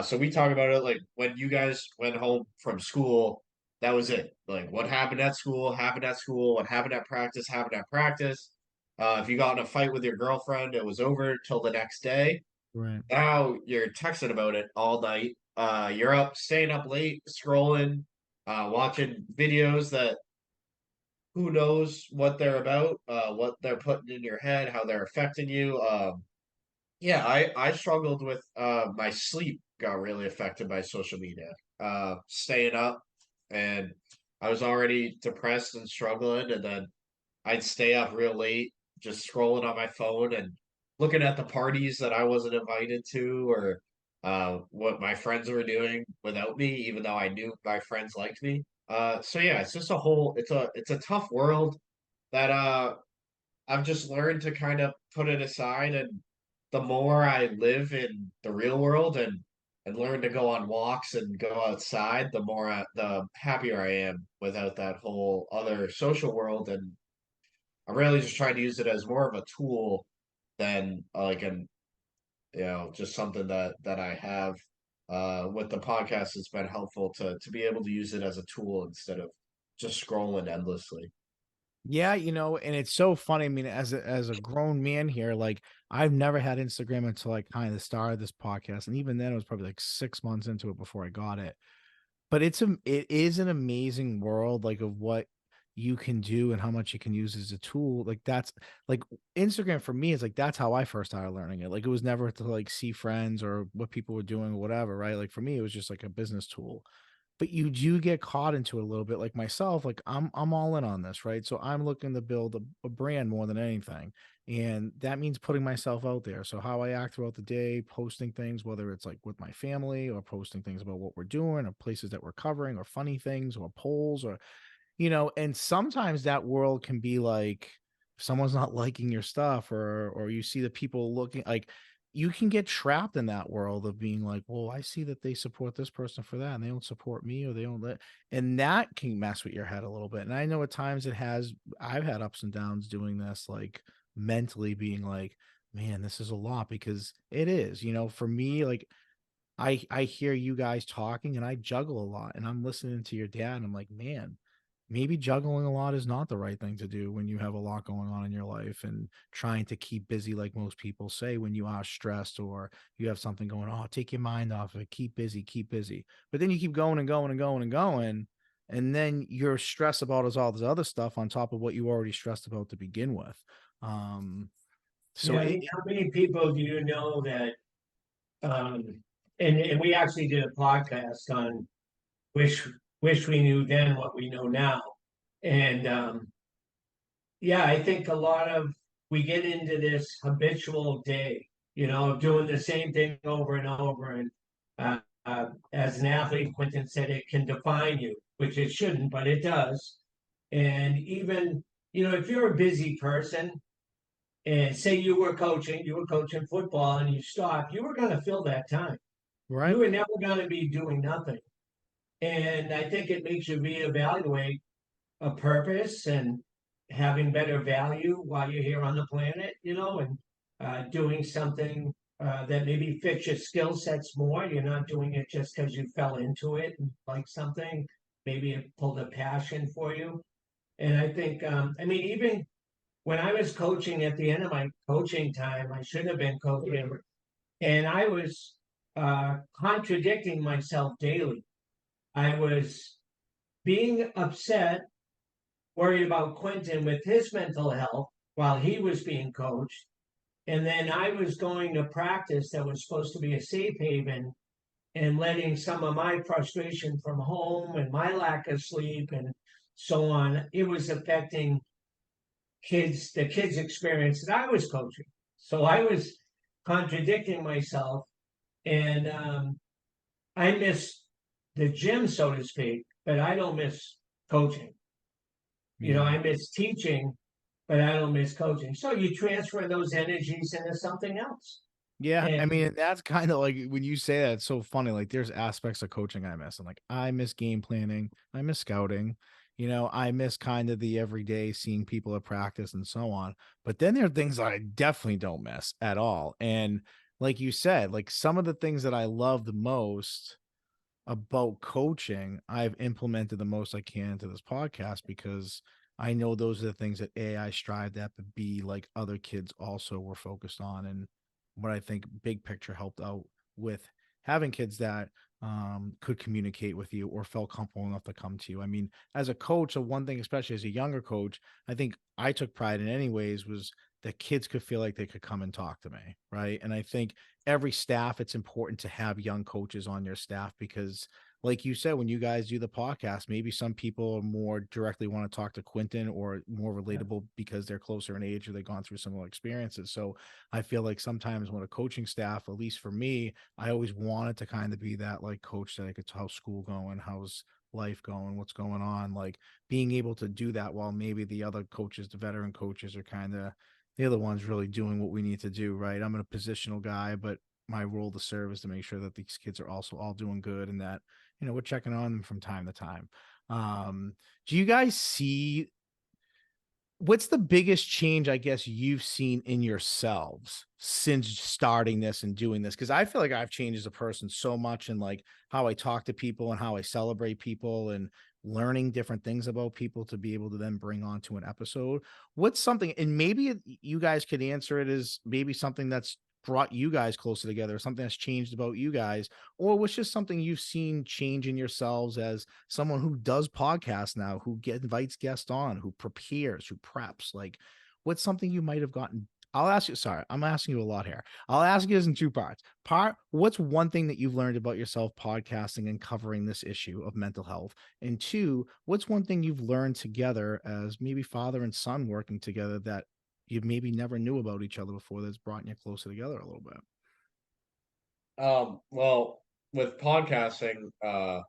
So we talk about it like when you guys went home from school, that was it. Like what happened at school, happened at school. What happened at practice, happened at practice. If you got in a fight with your girlfriend, it was over till the next day. Right. Now you're texting about it all night. You're up, staying up late, scrolling, watching videos that who knows what they're about, what they're putting in your head, how they're affecting you. Yeah, I struggled with my sleep got really affected by social media. Staying up, and I was already depressed and struggling, and then I'd stay up real late, just scrolling on my phone and looking at the parties that I wasn't invited to, or what my friends were doing without me, even though I knew my friends liked me. So yeah, it's just it's a tough world that I've just learned to kind of put it aside, and the more I live in the real world and learn to go on walks and go outside, the happier I am without that whole other social world. And I'm really just trying to use it as more of a tool than like an just something that I have. With the podcast, it's been helpful to be able to use it as a tool instead of just scrolling endlessly. Yeah, and it's so funny. I mean, as a grown man here, like, I've never had Instagram until I kind of started this podcast, and even then, it was probably like 6 months into it before I got it. But it is an amazing world, like, of what you can do and how much you can use as a tool. Like, that's like Instagram for me is like that's how I first started learning it. Like, it was never to like see friends or what people were doing or whatever, right? Like, for me, it was just like a business tool. But you do get caught into it a little bit, like myself. Like, I'm all in on this, right? So I'm looking to build a brand more than anything, and that means putting myself out there. So how I act throughout the day, posting things, whether it's like with my family or posting things about what we're doing or places that we're covering or funny things or polls, or and sometimes that world can be like, if someone's not liking your stuff, or you see the people looking like, you can get trapped in that world of being like, well, I see that they support this person for that and they don't support me, or they don't let, and that can mess with your head a little bit. And I know at times I've had ups and downs doing this, like mentally being like, man, this is a lot, because it is, for me, like, I hear you guys talking and I juggle a lot, and I'm listening to your dad and I'm like, man, maybe juggling a lot is not the right thing to do when you have a lot going on in your life, and trying to keep busy, like most people say, when you are stressed or you have something going on. Oh, take your mind off of it, keep busy, keep busy. But then you keep going and going and going and going, and then you're stressed about all this other stuff on top of what you already stressed about to begin with. um so Yeah, I it, mean, how many people do you know that um and we actually did a podcast on wish wish we knew then what we know now. And yeah, I think a lot of we get into this habitual day, of doing the same thing over and over. And as an athlete, Quinton said it can define you, which it shouldn't, but it does. And even, if you're a busy person, and say you were coaching football and you stopped, you were going to fill that time. You right. were never going to be doing nothing. And I think it makes you reevaluate a purpose and having better value while you're here on the planet, and doing something that maybe fits your skill sets more. You're not doing it just because you fell into it and like something. Maybe it pulled a passion for you. And I think, I mean, even when I was coaching at the end of my coaching time, I should have been coaching, and I was contradicting myself daily. I was being upset, worried about Quinton with his mental health while he was being coached. And then I was going to practice that was supposed to be a safe haven and letting some of my frustration from home and my lack of sleep and so on, it was affecting the kids' experience that I was coaching. So I was contradicting myself, and I miss the gym, so to speak, but I don't miss coaching. Yeah. I miss teaching, but I don't miss coaching. So you transfer those energies into something else. Yeah, I And mean, that's kind of like when you say that, it's so funny. Like, there's aspects of coaching I miss. I'm like, I miss game planning, I miss scouting, I miss kind of the everyday seeing people at practice and so on. But then there are things that I definitely don't miss at all. And like you said, like some of the things that I love the most about coaching, I've implemented the most I can into this podcast because I know those are the things that A, I strived at, but B, like other kids also were focused on. And what I think big picture helped out with having kids that could communicate with you or felt comfortable enough to come to you. I mean, as a coach, so one thing, especially as a younger coach, I think I took pride in anyways was that kids could feel like they could come and talk to me. Right. And I think every staff, it's important to have young coaches on your staff because like you said, when you guys do the podcast, maybe some people more directly want to talk to Quinton or more relatable because they're closer in age or they've gone through similar experiences. So I feel like sometimes when a coaching staff, at least for me, I always wanted to kind of be that like coach that I could tell school going, how's life going, what's going on, like being able to do that while maybe the other coaches, the veteran coaches are kind of the other ones really doing what we need to do, right? I'm a positional guy, but my role to serve is to make sure that these kids are also all doing good and that, we're checking on them from time to time. Do you guys see what's the biggest change I guess you've seen in yourselves since starting this and doing this? Because I feel like I've changed as a person so much in like how I talk to people and how I celebrate people and learning different things about people to be able to then bring onto an episode. What's something, and maybe you guys could answer it as maybe something that's brought you guys closer together, something that's changed about you guys, or what's just something you've seen change in yourselves as someone who does podcasts now, who invites guests on, who prepares, who preps? Like, what's something you might have gotten? I'll ask you. Sorry, I'm asking you a lot here. I'll ask you this in two parts. What's one thing that you've learned about yourself podcasting and covering this issue of mental health? And two, what's one thing you've learned together as maybe father and son working together that you maybe never knew about each other before that's brought you closer together a little bit? Well, with podcasting, I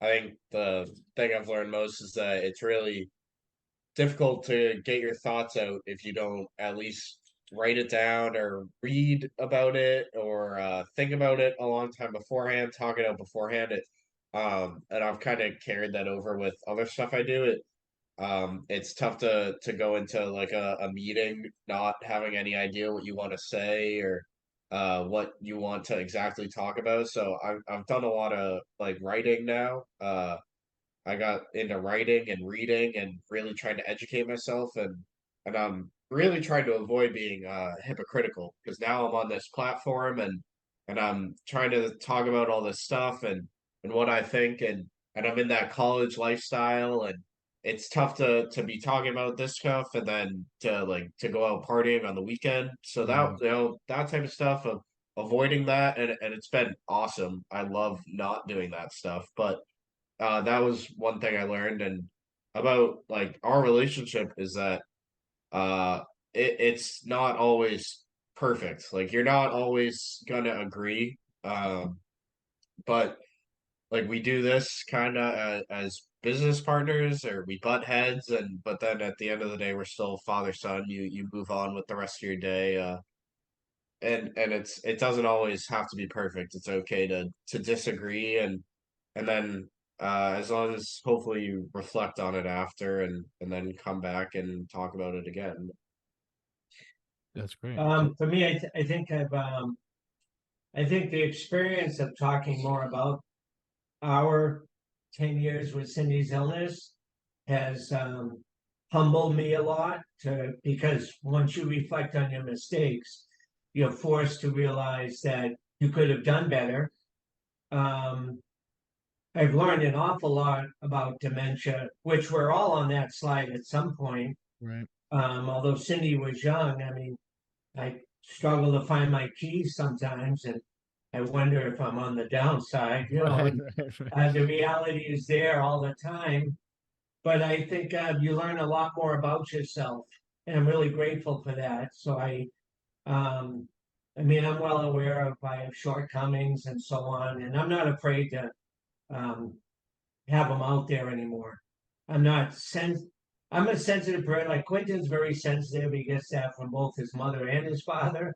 think the thing I've learned most is that it's really difficult to get your thoughts out if you don't at least write it down or read about it or think about it a long time beforehand, talk it out beforehand. And I've kind of carried that over with other stuff I do. It's tough to go into like a meeting not having any idea what you want to say or what you want to exactly talk about. So I've done a lot of like writing now. I got into writing and reading and really trying to educate myself and I'm really trying to avoid being hypocritical because now I'm on this platform and I'm trying to talk about all this stuff and what I think and I'm in that college lifestyle and it's tough to be talking about this stuff and then to go out partying on the weekend. So that Yeah, that type of stuff of avoiding that and it's been awesome. I love not doing that stuff, but that was one thing I learned and about like our relationship is that uh it's not always perfect. Like you're not always gonna agree. But like we do this kind of as business partners or we butt heads and but then at the end of the day we're still father son. You move on with the rest of your day. And it doesn't always have to be perfect. It's okay to disagree and then as long as hopefully you reflect on it after and then come back and talk about it again. that's great. For me, I think the experience of talking more about our 10 years with Cindy's illness has humbled me a lot because once you reflect on your mistakes, you're forced to realize that you could have done better. Um, I've learned an awful lot about dementia, which we're all on that slide at some point. Right. Although Cindy was young, I mean, I struggle to find my keys sometimes, and I wonder if I'm on the downside, Right, and right, right. the reality is there all the time. But I think you learn a lot more about yourself, and I'm really grateful for that. Um, I mean, I'm well aware of my shortcomings and so on, and I'm not afraid to um, have them out there anymore. I'm not sens. I'm a sensitive person. Like Quentin's very sensitive. He gets that from both his mother and his father.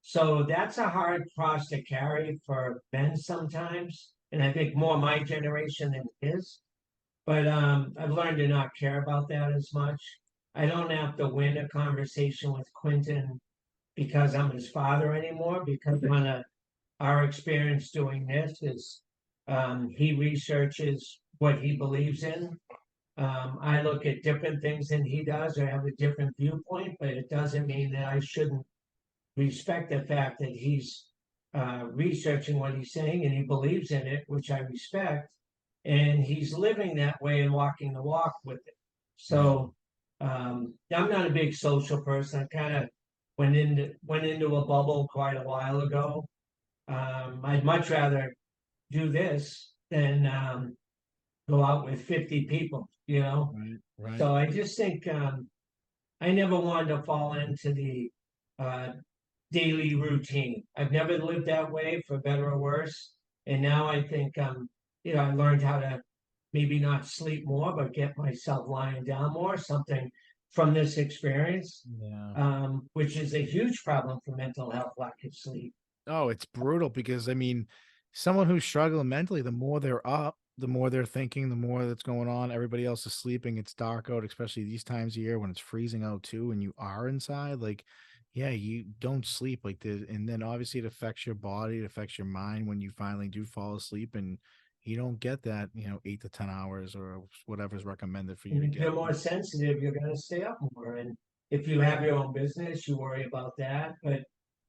So that's a hard cross to carry for men sometimes, and I think more my generation than his. But I've learned to not care about that as much. I don't have to win a conversation with Quentin because I'm his father anymore. Because our experience doing this is he researches what he believes in. I look at different things than he does or have a different viewpoint, but it doesn't mean that I shouldn't respect the fact that he's researching what he's saying and he believes in it, which I respect, and he's living that way and walking the walk with it. Right. So I'm not a big social person. I kind of went into a bubble quite a while ago. I'd much rather do this than go out with 50 people, Right, right. So I just think I never wanted to fall into the uh, daily routine. I've never lived that way for better or worse. And now I think I learned how to maybe not sleep more, but get myself lying down more, something from this experience, Yeah. which is a huge problem for mental health, lack of sleep. Oh, it's brutal because I mean, someone who's struggling mentally, the more they're up, the more they're thinking, the more that's going on. Everybody else is sleeping. It's dark out, especially these times of year when it's freezing out too, and you are inside. Like, yeah, you don't sleep like this, and then obviously it affects your body, it affects your mind when you finally do fall asleep, and you don't get that, 8 to 10 hours or whatever's recommended for you And to if get. you're more sensitive, you're going to stay up more. And if you have your own business, you worry about that. But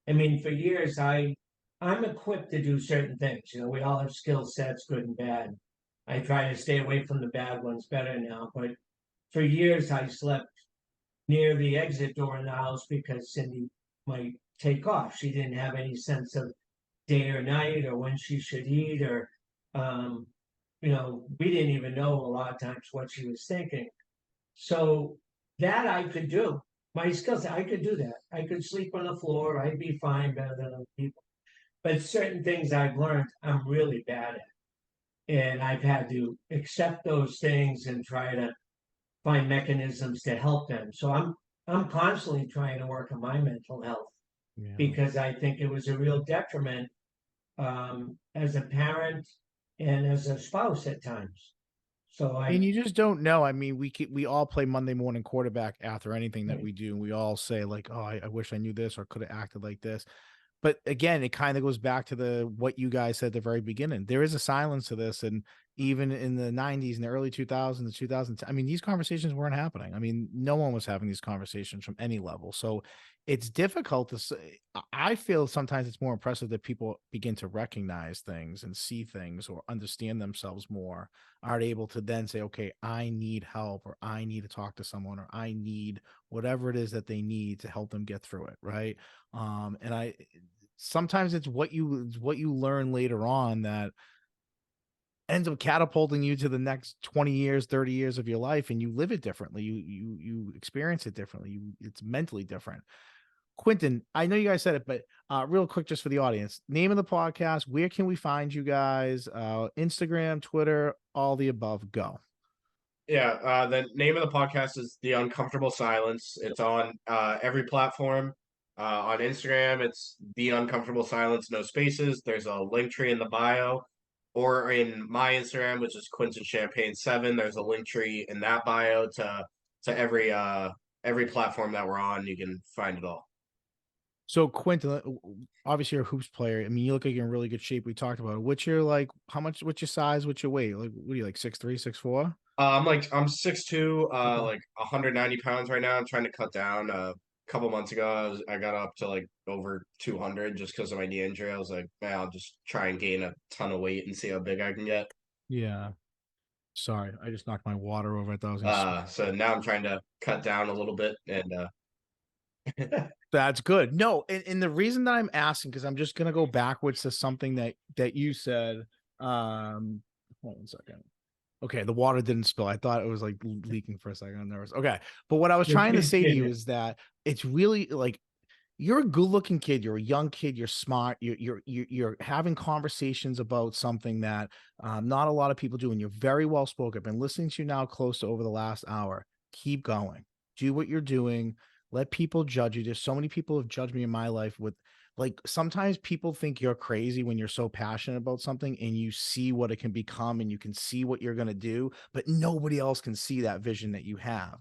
I mean, for years, I'm equipped to do certain things. We all have skill sets, good and bad. I try to stay away from the bad ones better now. But for years, I slept near the exit door in the house because Cindy might take off. She didn't have any sense of day or night or when she should eat or um, we didn't even know a lot of times what she was thinking. So that I could do. My skills, I could do that. I could sleep on the floor. I'd be fine better than other people. But certain things I've learned I'm really bad at. And I've had to accept those things and try to find mechanisms to help them. So I'm constantly trying to work on my mental health Yeah. because I think it was a real detriment as a parent and as a spouse at times. So And I you just don't know. I mean, we all play Monday morning quarterback after anything that right. we do. And we all say like, "Oh, I wish I knew this or could have acted like this." But again, it kind of goes back to the what you guys said at the very beginning. There is a silence to this, and even in the '90s and the early 2000s, the 2000s, I mean, these conversations weren't happening. I mean, no one was having these conversations from any level. So it's difficult to say. I feel sometimes it's more impressive that people begin to recognize things and see things or understand themselves more, are able to then say, okay, I need help, or I need to talk to someone, or I need whatever it is that they need to help them get through it. Right. And I sometimes it's what you learn later on that ends up catapulting you to the next 20 years, 30 years of your life, and you live it differently. You experience it differently. It's mentally different. Quinton, I know you guys said it, but real quick, just for the audience, name of the podcast, where can we find you guys? Instagram, Twitter, all the above. Go. Yeah, the name of the podcast is The Uncomfortable Silence. It's on every platform. On Instagram, it's The Uncomfortable Silence, no spaces. There's a link tree in the bio. Or in my Instagram, which is Quinton Champagne 7, there's a link tree in that bio to every platform that we're on. You can find it all. So Quinton, obviously you're a hoops player. I mean, you look like you're in really good shape. We talked about it. What's your like? How much? What's your size? What's your weight? Like, what are you like? 6'3", 6'4"? I'm 6'2", Okay. like 190 pounds right now. I'm trying to cut down. A couple months ago, I got up to like over 200 just because of my knee injury. I was like, man, I'll just try and gain a ton of weight and see how big I can get. Yeah. Sorry, I just knocked my water over. I thought I was gonna. So now I'm trying to cut down a little bit and That's good. No, and the reason that I'm asking, because I'm just gonna go backwards to something that you said. Hold on a second. Okay, the water didn't spill. I thought it was like leaking for a second. I'm nervous. Okay, but what I was The trying to kids say to did you it. is that it's really like you're a good-looking kid. You're a young kid. You're smart. You're having conversations about something that not a lot of people do, and you're very well spoken. I've been listening to you now close to over the last hour. Keep going. Do what you're doing. Let people judge you. There's so many people have judged me in my life with like sometimes people think you're crazy when you're so passionate about something and you see what it can become and you can see what you're going to do, but nobody else can see that vision that you have.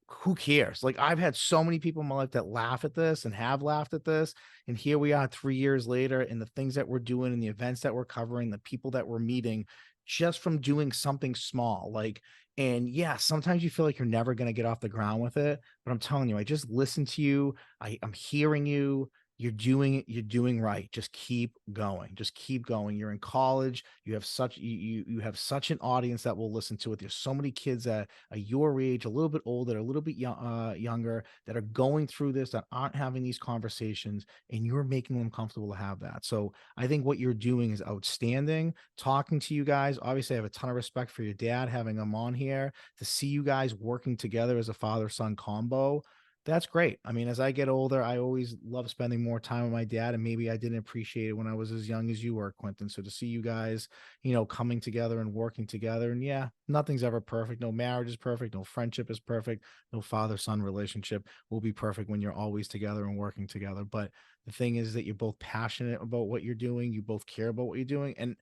Who cares? Like I've had so many people in my life that laugh at this and have laughed at this. And here we are 3 years later, and the things that we're doing and the events that we're covering, the people that we're meeting just from doing something small. Like, and yeah, sometimes you feel like you're never going to get off the ground with it. But I'm telling you, I just listen to you. I'm hearing you. You're doing it. You're doing right. Just keep going. Just keep going. You're in college. You have such you have such an audience that will listen to it. There's so many kids that your age, a little bit older, a little bit younger, that are going through this, that aren't having these conversations, and you're making them comfortable to have that. So I think what you're doing is outstanding. Talking to you guys, obviously, I have a ton of respect for your dad, having him on here to see you guys working together as a father son combo. That's great. I mean, as I get older, I always love spending more time with my dad, and maybe I didn't appreciate it when I was as young as you were, Quentin. So to see you guys, coming together and working together. And yeah, nothing's ever perfect. No marriage is perfect. No friendship is perfect. No father son relationship will be perfect when you're always together and working together. But the thing is that you're both passionate about what you're doing. You both care about what you're doing. And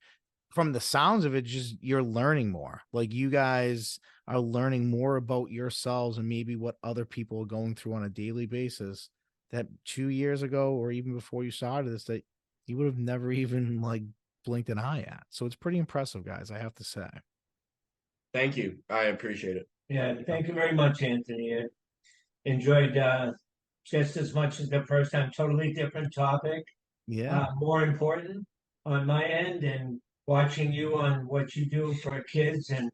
from the sounds of it, just you're learning more. Like you guys are learning more about yourselves and maybe what other people are going through on a daily basis that 2 years ago or even before you started this, that you would have never even like blinked an eye at. So it's pretty impressive, guys, I have to say. Thank you. I appreciate it. Yeah, thank you very much, Anthony. I enjoyed just as much as the first time. Totally different topic, Yeah. more important on my end, and watching you on what you do for kids and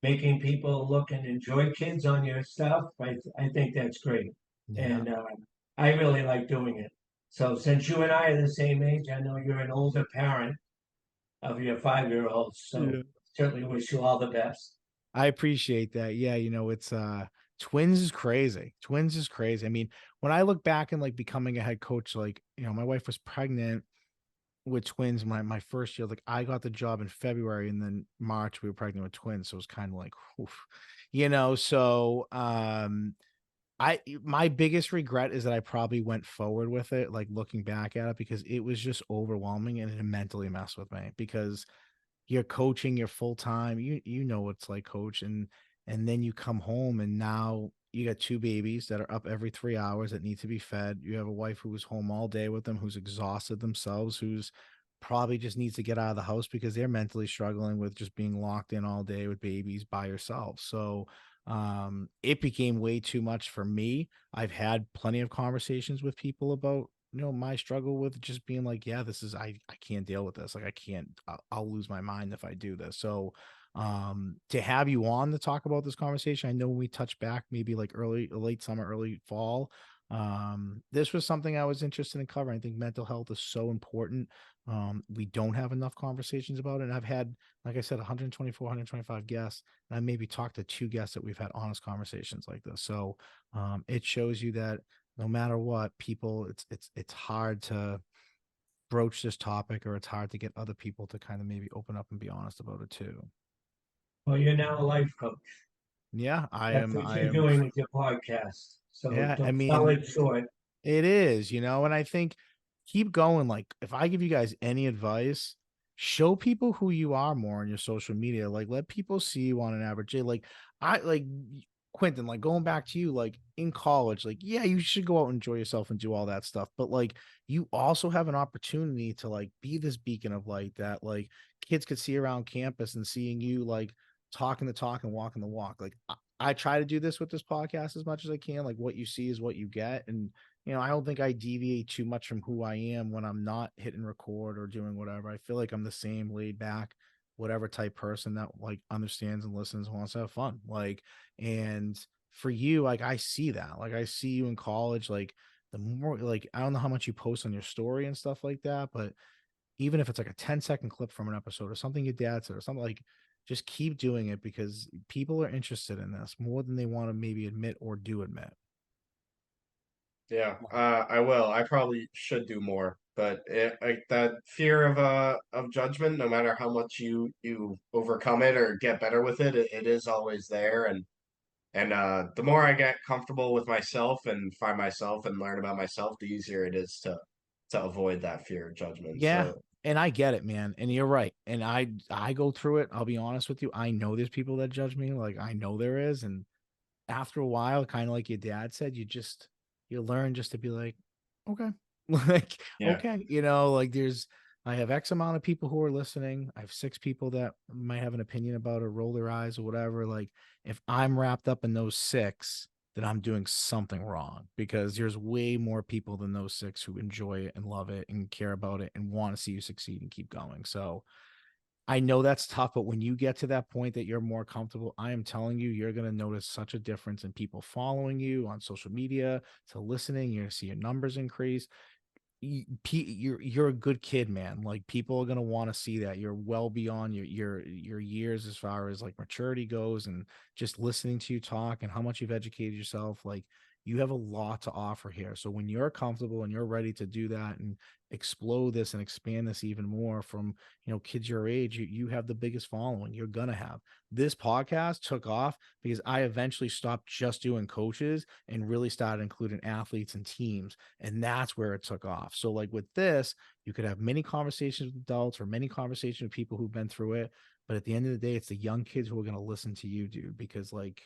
making people look and enjoy kids on your stuff. I think that's great, Yeah. and I really like doing it. So since you and I are the same age, I know you're an older parent of your 5-year-old, so Yeah. certainly wish you all the best. I appreciate that. Yeah, it's twins is crazy. Twins is crazy. I mean, when I look back and like becoming a head coach, like, my wife was pregnant with twins my first year. Like I got the job in February and then March we were pregnant with twins. So it was kind of like, oof, so my biggest regret is that I probably went forward with it, like looking back at it, because it was just overwhelming and it mentally messed with me because you're coaching, you're full time. You know what it's like, coach, and then you come home and now you got two babies that are up every 3 hours that need to be fed. You have a wife who was home all day with them, who's exhausted themselves, who's probably just needs to get out of the house because they're mentally struggling with just being locked in all day with babies by yourself. So it became way too much for me. I've had plenty of conversations with people about my struggle with just being like, yeah, this is I can't deal with this. Like I can't I'll lose my mind if I do this. So to have you on to talk about this conversation, I know when we touch back maybe like late summer, early fall, this was something I was interested in covering. I think mental health is so important. We don't have enough conversations about it. And I've had, like I said, 124, 125 guests, and I maybe talked to two guests that we've had honest conversations like this. So it shows you that no matter what, people, it's hard to broach this topic, or it's hard to get other people to kind of maybe open up and be honest about it too. Well, you're now a life coach. Yeah, That's what I you're am. doing with your podcast. So Yeah, I don't sell mean, it short. it is, and I think keep going. Like, if I give you guys any advice, show people who you are more on your social media. Like, let people see you on an average day. Like, I like Quentin, like going back to you, like in college, like, yeah, you should go out and enjoy yourself and do all that stuff. But like, you also have an opportunity to like be this beacon of light that like kids could see around campus, and seeing you like talking the talk and walking the walk. Like, I try to do this with this podcast as much as I can. Like, what you see is what you get. And I don't think I deviate too much from who I am when I'm not hitting record or doing whatever. I feel like I'm the same laid back, whatever type person that like understands and listens and wants to have fun. Like, and for you, like I see that. Like I see you in college, like the more like, I don't know how much you post on your story and stuff like that, but even if it's like a 10-second clip from an episode or something your dad said or something, like, just keep doing it because people are interested in this more than they want to maybe admit or do admit. Yeah, I will. I probably should do more, but like that fear of judgment, no matter how much you overcome it or get better with it, it is always there. And the more I get comfortable with myself and find myself and learn about myself, the easier it is to avoid that fear of judgment. Yeah. So And I get it, man. And you're right. And I go through it. I'll be honest with you. I know there's people that judge me. Like, I know there is. And after a while, kind of like your dad said, you learn just to be like, okay, like, yeah, okay, like I have X amount of people who are listening. I have 6 people that might have an opinion about it, roll their eyes or whatever. Like, if I'm wrapped up in those 6, then I'm doing something wrong because there's way more people than those 6 who enjoy it and love it and care about it and want to see you succeed and keep going. So I know that's tough, but when you get to that point that you're more comfortable, I am telling you, you're going to notice such a difference in people following you on social media to listening. You're going to see your numbers increase. You're a good kid, man. Like, people are gonna want to see that you're well beyond your years as far as like maturity goes, and just listening to you talk and how much you've educated yourself. Like, you have a lot to offer here. So when you're comfortable and you're ready to do that and explode this and expand this even more from kids your age, you have the biggest following you're gonna have. This podcast took off because I eventually stopped just doing coaches and really started including athletes and teams, and that's where it took off. So like with this, you could have many conversations with adults or many conversations with people who've been through it, but at the end of the day, it's the young kids who are going to listen to you, dude, because like,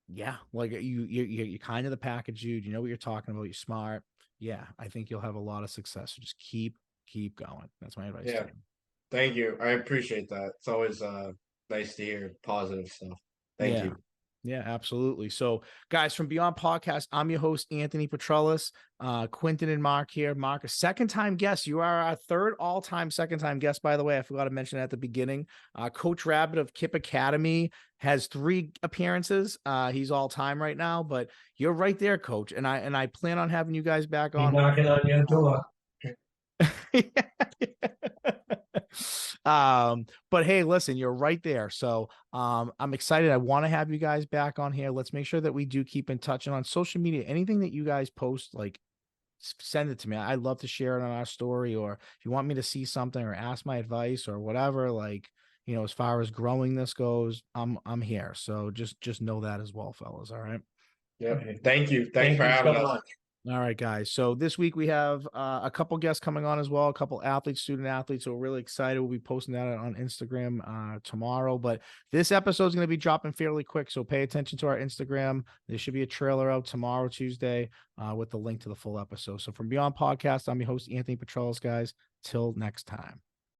yeah, like you're kind of the package, dude. You know what you're talking about. You're smart. Yeah, I think you'll have a lot of success. So just keep going. That's my advice to yeah. you. Thank you. I appreciate that. It's always nice to hear positive stuff. Thank Yeah. you. Yeah, absolutely. So, guys, from Beyond Podcast, I'm your host, Anthony Petrellis. Quinton and Mark here. Mark, a second-time guest. You are our third all-time second-time guest, by the way. I forgot to mention that at the beginning. Coach Rabbit of Kip Academy has 3 appearances. He's all-time right now, but you're right there, Coach. And I plan on having you guys back He's on. knocking on your door. But hey, listen, you're right there. So I'm excited. I want to have you guys back on here. Let's make sure that we do keep in touch, and on social media, anything that you guys post, like, send it to me. I'd love to share it on our story, or if you want me to see something or ask my advice or whatever, like, as far as growing this goes, I'm here. So just know that as well, fellas. All right. Yep. Okay. Thank you. Thanks Thank for you having so us. much. All right, guys. So this week we have a couple guests coming on as well, a couple athletes, student athletes. So we're really excited. We'll be posting that on Instagram tomorrow. But this episode is going to be dropping fairly quick, so pay attention to our Instagram. There should be a trailer out tomorrow, Tuesday, with the link to the full episode. So from Beyond Podcast, I'm your host, Anthony Petrellis, guys. Till next time.